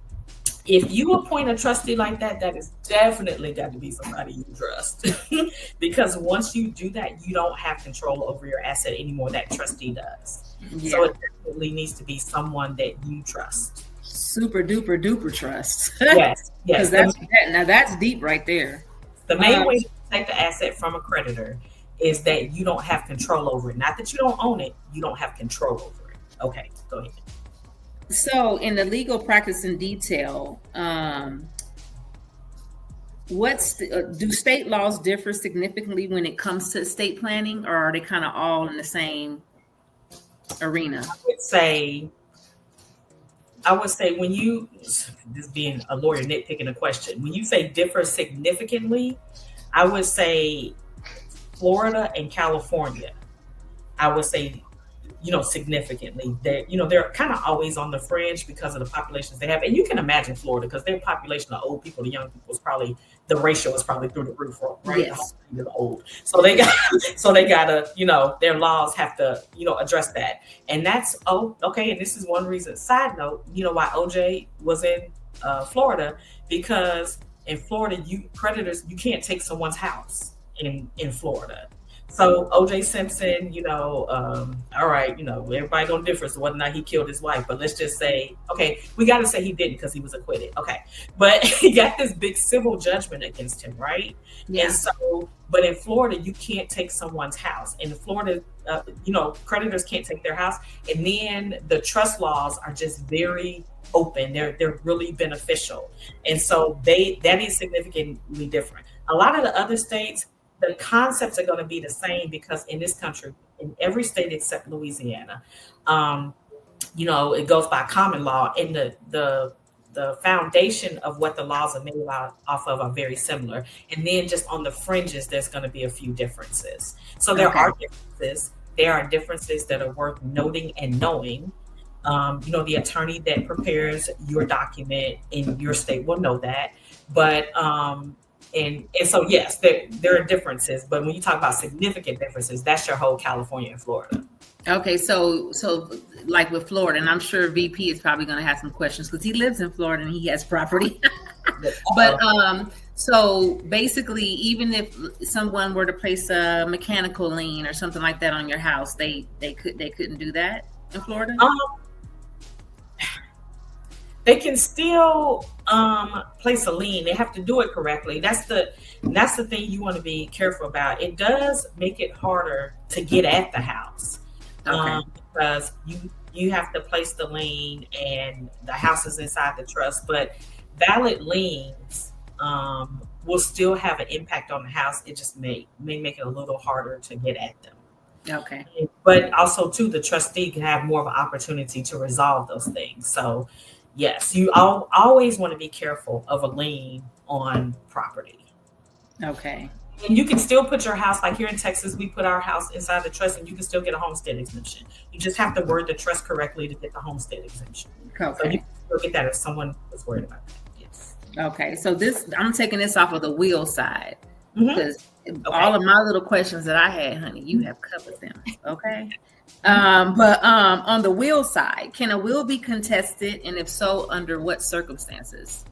if you appoint a trustee like that, that is definitely got to be somebody you trust. Because once you do that, you don't have control over your asset anymore. That trustee does. Yeah. So it definitely needs to be someone that you trust. Super duper duper trust. Yes. Now that's deep right there. The main way to protect the asset from a creditor is that you don't have control over it. Not that you don't own it, you don't have control over it. Okay, go ahead. So in the legal practice in detail, do state laws differ significantly when it comes to estate planning, or are they kind of all in the same arena? I would say when you, this being a lawyer nitpicking a question, when you say differ significantly, I would say Florida and California. I would say, significantly. They're kind of always on the fringe because of the populations they have. And you can imagine Florida, because their population of old people to young people is probably, the ratio is probably through the roof, right? Yes. The whole thing is old. So they gotta, their laws have to, address that. And that's, okay. And this is one reason, side note, why OJ was in Florida, because in Florida, you can't take someone's house in Florida. So OJ Simpson, all right, everybody gonna differ as to whether or not he killed his wife, but let's just say, okay, we got to say he didn't because he was acquitted. Okay, but he got this big civil judgment against him, right? Yeah. And so, but in Florida, you can't take someone's house. In Florida, creditors can't take their house, and then the trust laws are just very open. They're really beneficial, and so that is significantly different. A lot of the other states, the concepts are going to be the same, because in this country, in every state except Louisiana, it goes by common law, and the foundation of what the laws are made off of are very similar. And then just on the fringes, there's going to be a few differences. So there are differences. There are differences that are worth noting and knowing. The attorney that prepares your document in your state will know that. But and so, yes, there are differences, but when you talk about significant differences, that's your whole California and Florida. Okay, so like with Florida, and I'm sure VP is probably going to have some questions because he lives in Florida and he has property. But so basically, even if someone were to place a mechanical lien or something like that on your house, they couldn't do that in Florida. They can still place a lien. They have to do it correctly. That's the thing you want to be careful about. It does make it harder to get at the house, because you have to place the lien and the house is inside the trust. But valid liens will still have an impact on the house. It just may make it a little harder to get at them. Okay. But also, too, the trustee can have more of an opportunity to resolve those things. So, yes, you always want to be careful of a lien on property. Okay. And you can still put your house, like here in Texas, we put our house inside the trust, and you can still get a homestead exemption. You just have to word the trust correctly to get the homestead exemption. Okay. So you can still get that if someone was worried about that. Yes. Okay. So I'm taking this off of the will side, because Okay. all of my little questions that I had, honey, you have covered them. Okay. But on the will side, can a will be contested, and if so, under what circumstances?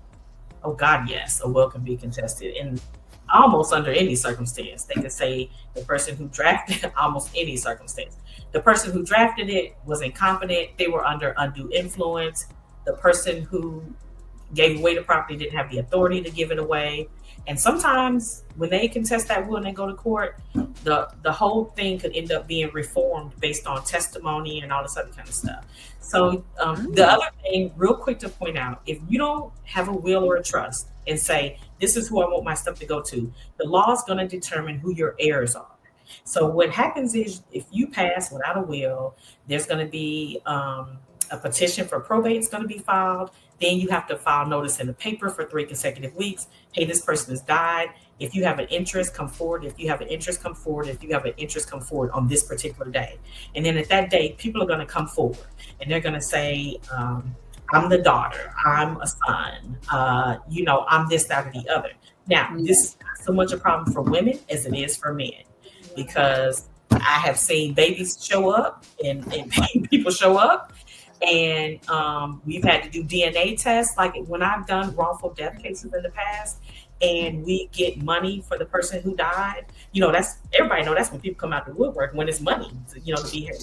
Oh God, yes, a will can be contested in almost under any circumstance. They could say the person who drafted almost any circumstance. The person who drafted it was incompetent. They were under undue influence. The person who gave away the property didn't have the authority to give it away. And sometimes when they contest that will and they go to court, the whole thing could end up being reformed based on testimony and all this other kind of stuff. So the other thing, real quick to point out, if you don't have a will or a trust and say, this is who I want my stuff to go to, the law is going to determine who your heirs are. So what happens is, if you pass without a will, there's going to be a petition for probate is going to be filed. Then you have to file notice in the paper for 3 consecutive weeks. Hey, this person has died. If you have an interest, come forward. If you have an interest, come forward. If you have an interest, come forward on this particular day. And then at that day, people are going to come forward and they're going to say, I'm the daughter, I'm a son, I'm this, that, or the other. Now, this is not so much a problem for women as it is for men, because I have seen babies show up and people show up. And we've had to do DNA tests, like when I've done wrongful death cases in the past, and we get money for the person who died. That's, everybody know that's when people come out the woodwork, when it's money, to be here.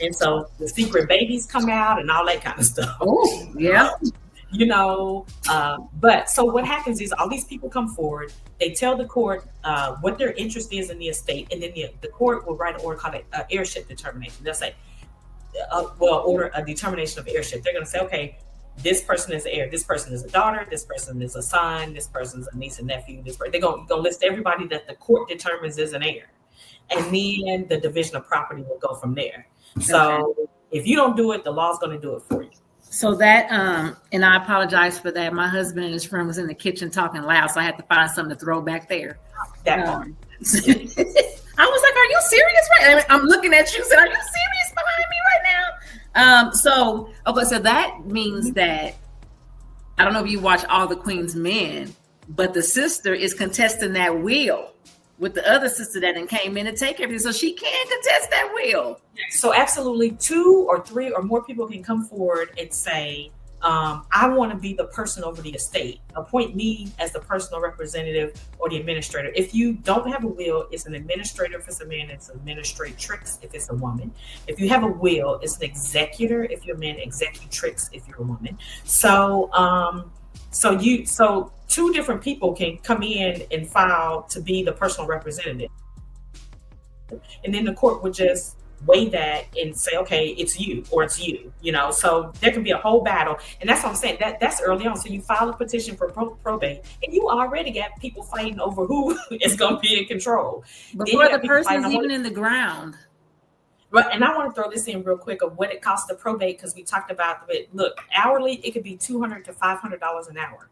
And so the secret babies come out and all that kind of stuff. Oh, yeah. But so what happens is all these people come forward, they tell the court what their interest is in the estate, and then the court will write an order called an heirship determination. They'll say, order a determination of heirship. They're going to say, okay, this person is the heir, this person is a daughter, this person is a son, this person's a niece and nephew. They're going to list everybody that the court determines is an heir, and then the division of property will go from there. So if you don't do it, the law's going to do it for you. So that and I apologize for that. My husband and his friend was in the kitchen talking loud, so I had to find something to throw back there. That part. I was like, "Are you serious?" Right? I mean, I'm looking at you. Said, "Are you serious behind me right now?" So that means that I don't know if you watch All the Queen's Men, but the sister is contesting that wheel with the other sister that then came in to take everything, so she can contest that wheel. So absolutely, 2 or 3 or more people can come forward and say, I want to be the person over the estate. Appoint me as the personal representative or the administrator. If you don't have a will, it's an administrator if it's a man, it's administratrix if it's a woman. If you have a will, it's an executor if you're a man, executrix if you're a woman. So 2 different people can come in and file to be the personal representative. And then the court would just weigh that and say, okay, it's you or it's you, so there can be a whole battle. And that's what I'm saying, that's early on. So you file a petition for probate and you already got people fighting over who is going to be in control. Before the person's even in the ground. Right. And I want to throw this in real quick of what it costs to probate, because we talked about it. Look, hourly, it could be $200 to $500 an hour.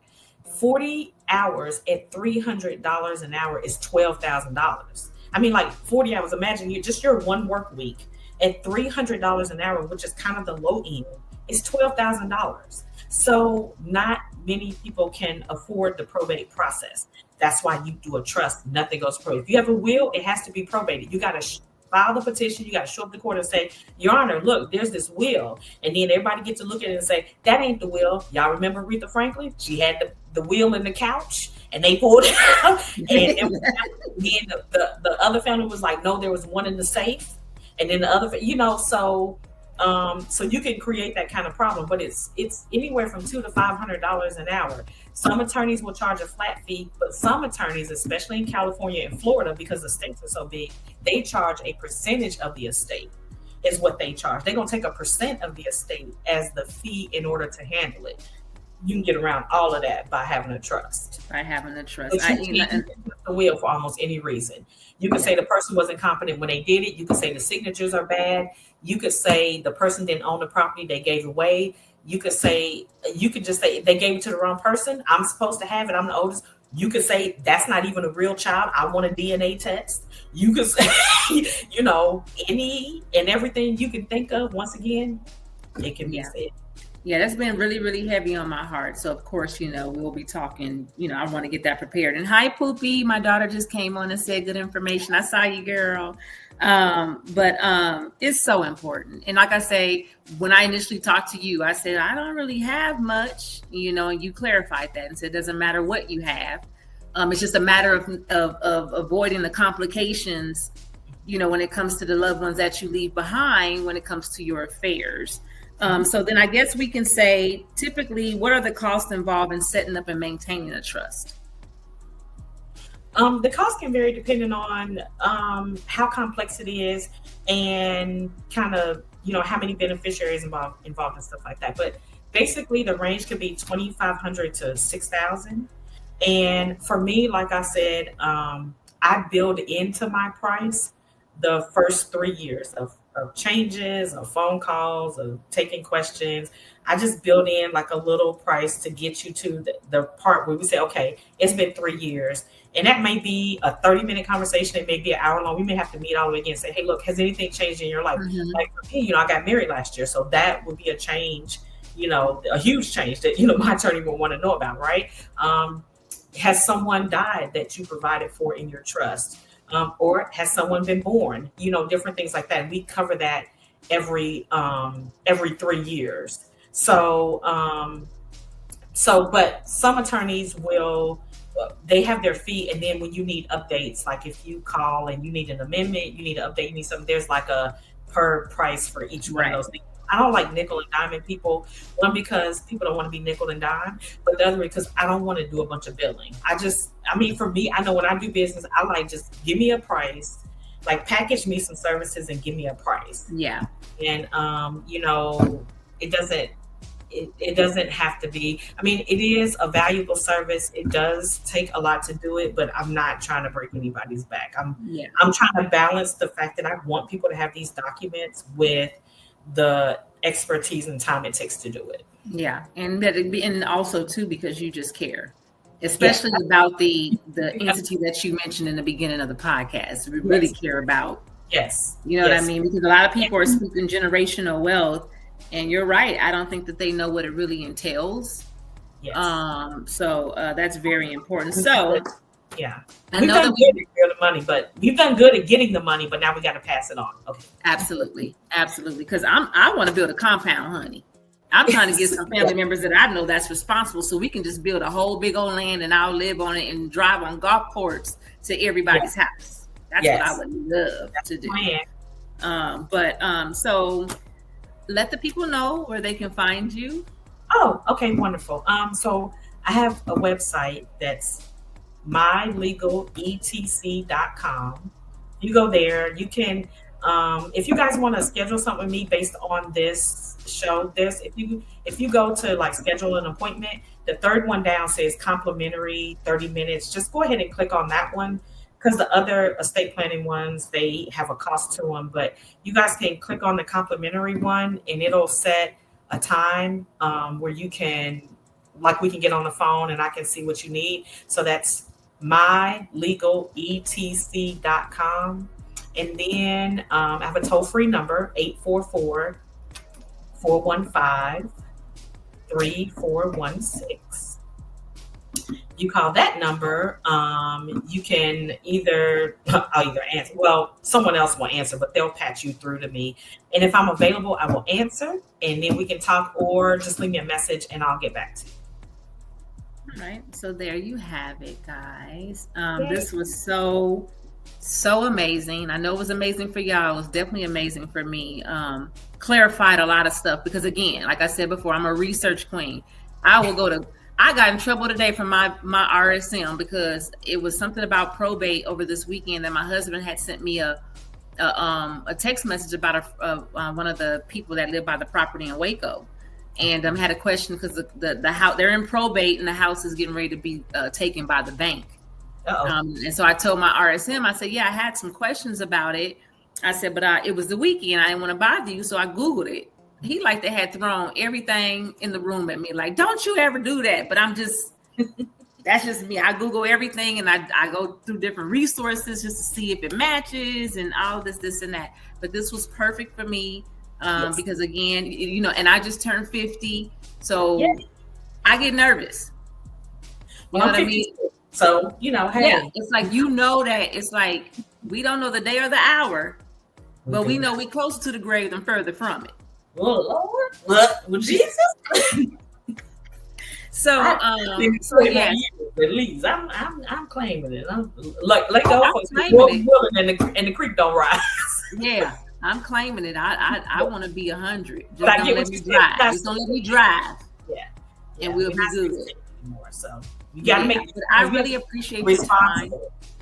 40 hours at $300 an hour is $12,000. I mean, like 40 hours. Imagine your 1 work week at $300 an hour, which is kind of the low end, is $12,000. So not many people can afford the probate process. That's why you do a trust. Nothing goes probate. If you have a will, it has to be probated. You got to file the petition. You got to show up to court and say, Your Honor, look, there's this will. And then everybody gets to look at it and say, that ain't the will. Y'all remember Aretha Franklin? She had the will in the couch. And they pulled it out, and then the other family was like, no, there was one in the safe, and then the other, so you can create that kind of problem. But it's anywhere from $200 to $500 an hour. Some attorneys will charge a flat fee, but some attorneys, especially in California and Florida, because the states are so big, they charge a percentage of the estate is what they charge. They're gonna take a percent of the estate as the fee in order to handle it. You can get around all of that by having a trust. You can the will for almost any reason. You could say the person wasn't competent when they did it. You could say the signatures are bad. You could say the person didn't own the property, they gave away. You could just say they gave it to the wrong person. I'm supposed to have it. I'm the oldest. You could say that's not even a real child. I want a DNA test. You could say, any and everything you can think of. Once again, it can be said. Yeah, that's been really, really heavy on my heart. So, of course, we'll be talking, I want to get that prepared. And hi, Poopy. My daughter just came on and said good information. I saw you, girl. But it's so important. And like I say, when I initially talked to you, I said, I don't really have much, and you clarified that and said, it doesn't matter what you have. It's just a matter of avoiding the complications, when it comes to the loved ones that you leave behind, when it comes to your affairs. So then I guess we can say, typically, what are the costs involved in setting up and maintaining a trust? The cost can vary depending on how complex it is and kind of, how many beneficiaries involved and stuff like that. But basically, the range could be $2,500 to $6,000. And for me, like I said, I build into my price the first 3 years of changes, of phone calls, of taking questions. I just build in like a little price to get you to the part where we say, okay, it's been 3 years. And that may be a 30-minute conversation. It may be an hour long. We may have to meet all the way again and say, hey, look, has anything changed in your life? Mm-hmm. Like for me, I got married last year. So that would be a change, a huge change that, my attorney will want to know about, right? Has someone died that you provided for in your trust? Or has someone been born? Different things like that. We cover that every 3 years. So, but some attorneys they have their fee, and then when you need updates, like if you call and you need an amendment, you need an update, you need something, there's like a per price for each one of those things. I don't like nickel and diamond people. One, because people don't want to be nickel and dime, but the other because I don't want to do a bunch of billing. For me, I know when I do business, I like just give me a price, like package me some services and give me a price. Yeah. And it doesn't have to be. It is a valuable service. It does take a lot to do it, but I'm not trying to break anybody's back. I'm trying to balance the fact that I want people to have these documents with the expertise and time it takes to do it. Yeah, and that it be, and also too because you just care, especially about the entity that you mentioned in the beginning of the podcast. We really care about. Yes, you know what I mean, because a lot of people are speaking generational wealth, and you're right. I don't think that they know what it really entails. Yes. So that's very important. So yeah, we've done good at the money, but we've done good at getting the money, but now we got to pass it on. Okay. Absolutely. Because I want to build a compound, honey. I'm trying to get some family members that I know that's responsible, so we can just build a whole big old land and I'll live on it and drive on golf courses to everybody's house. That's what I would love to do. So let the people know where they can find you. Oh, okay, wonderful. So I have a website that's mylegaletc.com. You go there. You can, if you guys want to schedule something with me based on this show, if you go to like schedule an appointment, the third one down says complimentary 30 minutes. Just go ahead and click on that one, because the other estate planning ones, they have a cost to them. But you guys can click on the complimentary one and it'll set a time where you can, like, we can get on the phone and I can see what you need. So that's mylegaletc.com. And then I have a toll-free number, 844-415-3416. You call that number. You can I'll either answer. Well, someone else will answer, but they'll patch you through to me. And if I'm available, I will answer, and then we can talk, or just leave me a message and I'll get back to you. All right. So there you have it, guys. This was so amazing. I know it was amazing for y'all. It was definitely amazing for me. Clarified a lot of stuff because, again, like I said before, I'm a research queen. I got in trouble today from my RSM because it was something about probate over this weekend, and my husband had sent me a text message about one of the people that live by the property in Waco, and had a question because the house, they're in probate and the house is getting ready to be taken by the bank. And so I told my RSM, I said, I had some questions about it. I said, but it was the weekend. I didn't want to bother you, so I Googled it. He they had thrown everything in the room at me. Like, don't you ever do that. But I'm just, that's just me. I Google everything and I go through different resources just to see if it matches and all this and that. But this was perfect for me because, again, and I just turned 50. So I get nervous. You know what I mean? So, hey. It's like, that it's like, we don't know the day or the hour, but we know we closer to the grave than further from it. Oh, Lord. Well, Jesus. So at least I'm claiming it. I'm let go for it. And the creek don't rise. Yeah, I'm claiming it. I want to be 100. Just don't let me drive. Just don't let me drive. Yeah. And we'll be good. More, so you got to make. I really appreciate your time.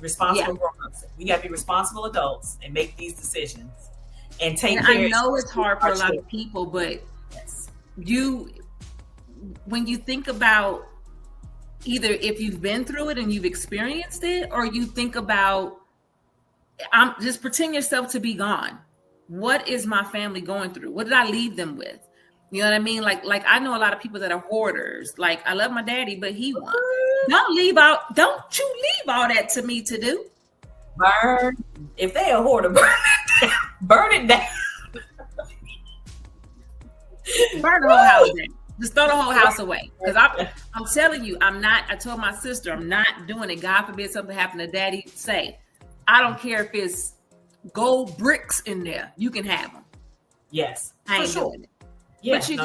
Responsible grown-ups. We got to be responsible adults and make these decisions and take care. I know it's hard for a lot of people, but when you think about either if you've been through it and you've experienced it, or you think about, just pretend yourself to be gone. What is my family going through? What did I leave them with? You know what I mean? Like I know a lot of people that are hoarders. Like, I love my daddy, but he won. Don't you leave all that to me to do. Burn. If they a hoarder, burn it down. Burn the whole house down. Just throw the whole house away. Because I'm telling you, I told my sister, I'm not doing it. God forbid something happened to daddy. Say, I don't care if it's gold bricks in there. You can have them. Yes. I ain't doing it. Yeah, but you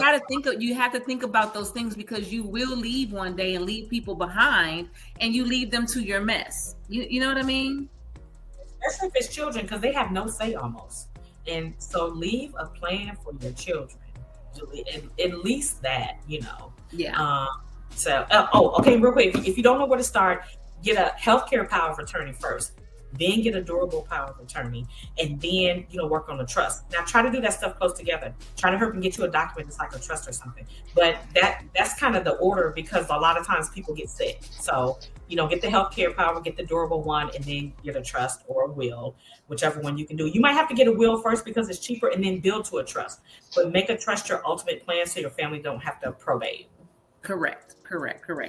have to think about those things, because you will leave one day and leave people behind, and you leave them to your mess. You know what I mean? Especially if it's children, because they have no say almost. And so leave a plan for your children. At least that, Yeah. Okay, real quick. If you don't know where to start, get a healthcare power of attorney first. then get a durable power of attorney, and then, work on the trust. Now try to do that stuff close together. Try to hurry and get you a document that's like a trust or something. But that's kind of the order, because a lot of times people get sick. So, get the healthcare power, get the durable one, and then get a trust or a will, whichever one you can do. You might have to get a will first because it's cheaper, and then build to a trust. But make a trust your ultimate plan so your family don't have to probate. Correct.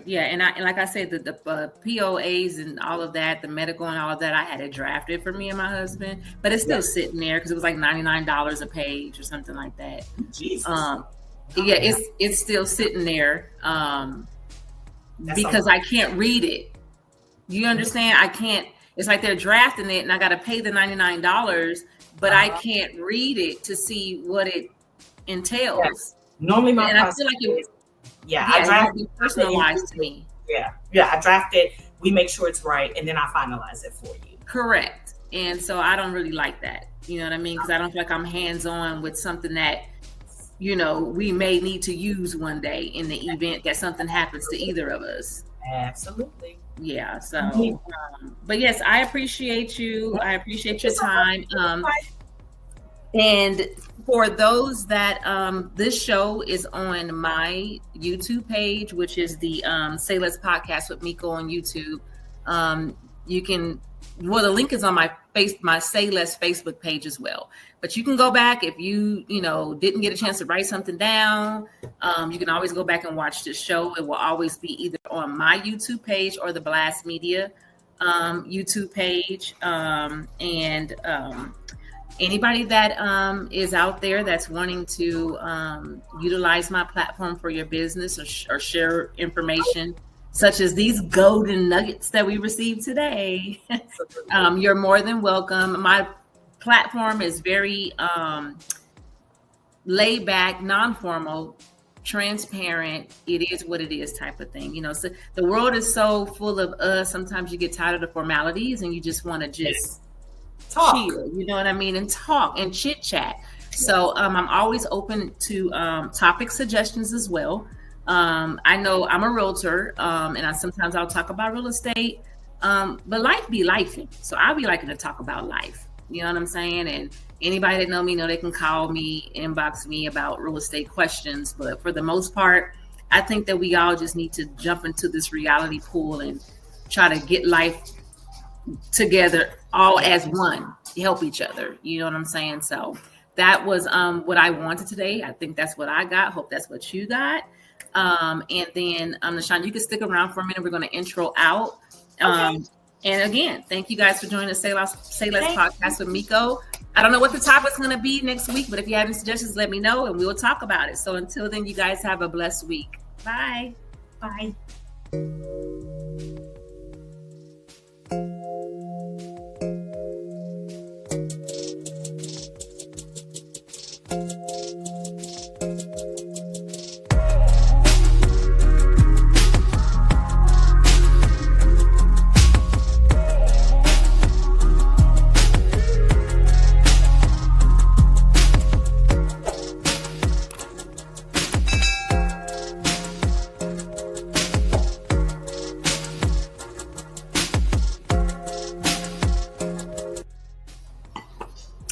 Yeah, and like I said, the POAs and all of that, the medical and all of that, I had it drafted for me and my husband, but it's still sitting there because it was like $99 a page or something like that. Jesus. It's still sitting there because I can't read it. You understand? I can't. It's like they're drafting it, and I got to pay the $99, but I can't read it to see what it entails. Yes. Normally, my I feel like I draft it personalized to me. Yeah, I draft it. We make sure it's right, and then I finalize it for you. Correct. And so I don't really like that. You know what I mean? Because I don't feel like I'm hands-on with something that, we may need to use one day in the event that something happens to either of us. Absolutely. Yeah. So, but yes, I appreciate you. I appreciate your time. And for those that this show is on my YouTube page, which is the Say Less Podcast with Miko on YouTube. You can, the link is on my Say Less Facebook page as well. But you can go back if you didn't get a chance to write something down. You can always go back and watch this show. It will always be either on my YouTube page or the Blast Media YouTube page. Anybody that is out there that's wanting to utilize my platform for your business or share information, such as these golden nuggets that we received today, you're more than welcome. My platform is very laid back, non-formal, transparent. It is what it is type of thing. So the world is so full of us. Sometimes you get tired of the formalities and you just want to just talk, chill, you know what I mean, and talk and chit chat. So I'm always open to topic suggestions as well. I know I'm a realtor, and sometimes I'll talk about real estate, but life be lifing. So I'll be liking to talk about life. You know what I'm saying? And anybody that know me know they can call me, inbox me about real estate questions. But for the most part, I think that we all just need to jump into this reality pool and try to get life together all as one, help each other. You know what I'm saying? So that was what I wanted today. I think that's what I got. Hope that's what you got. And then Nichon, you can stick around for a minute. We're going to intro out. Okay. And again, thank you guys for joining the Say Less Podcast with Miko. I don't know what the topic's going to be next week, but if you have any suggestions, let me know and we'll talk about it. So until then, you guys have a blessed week. Bye. Bye.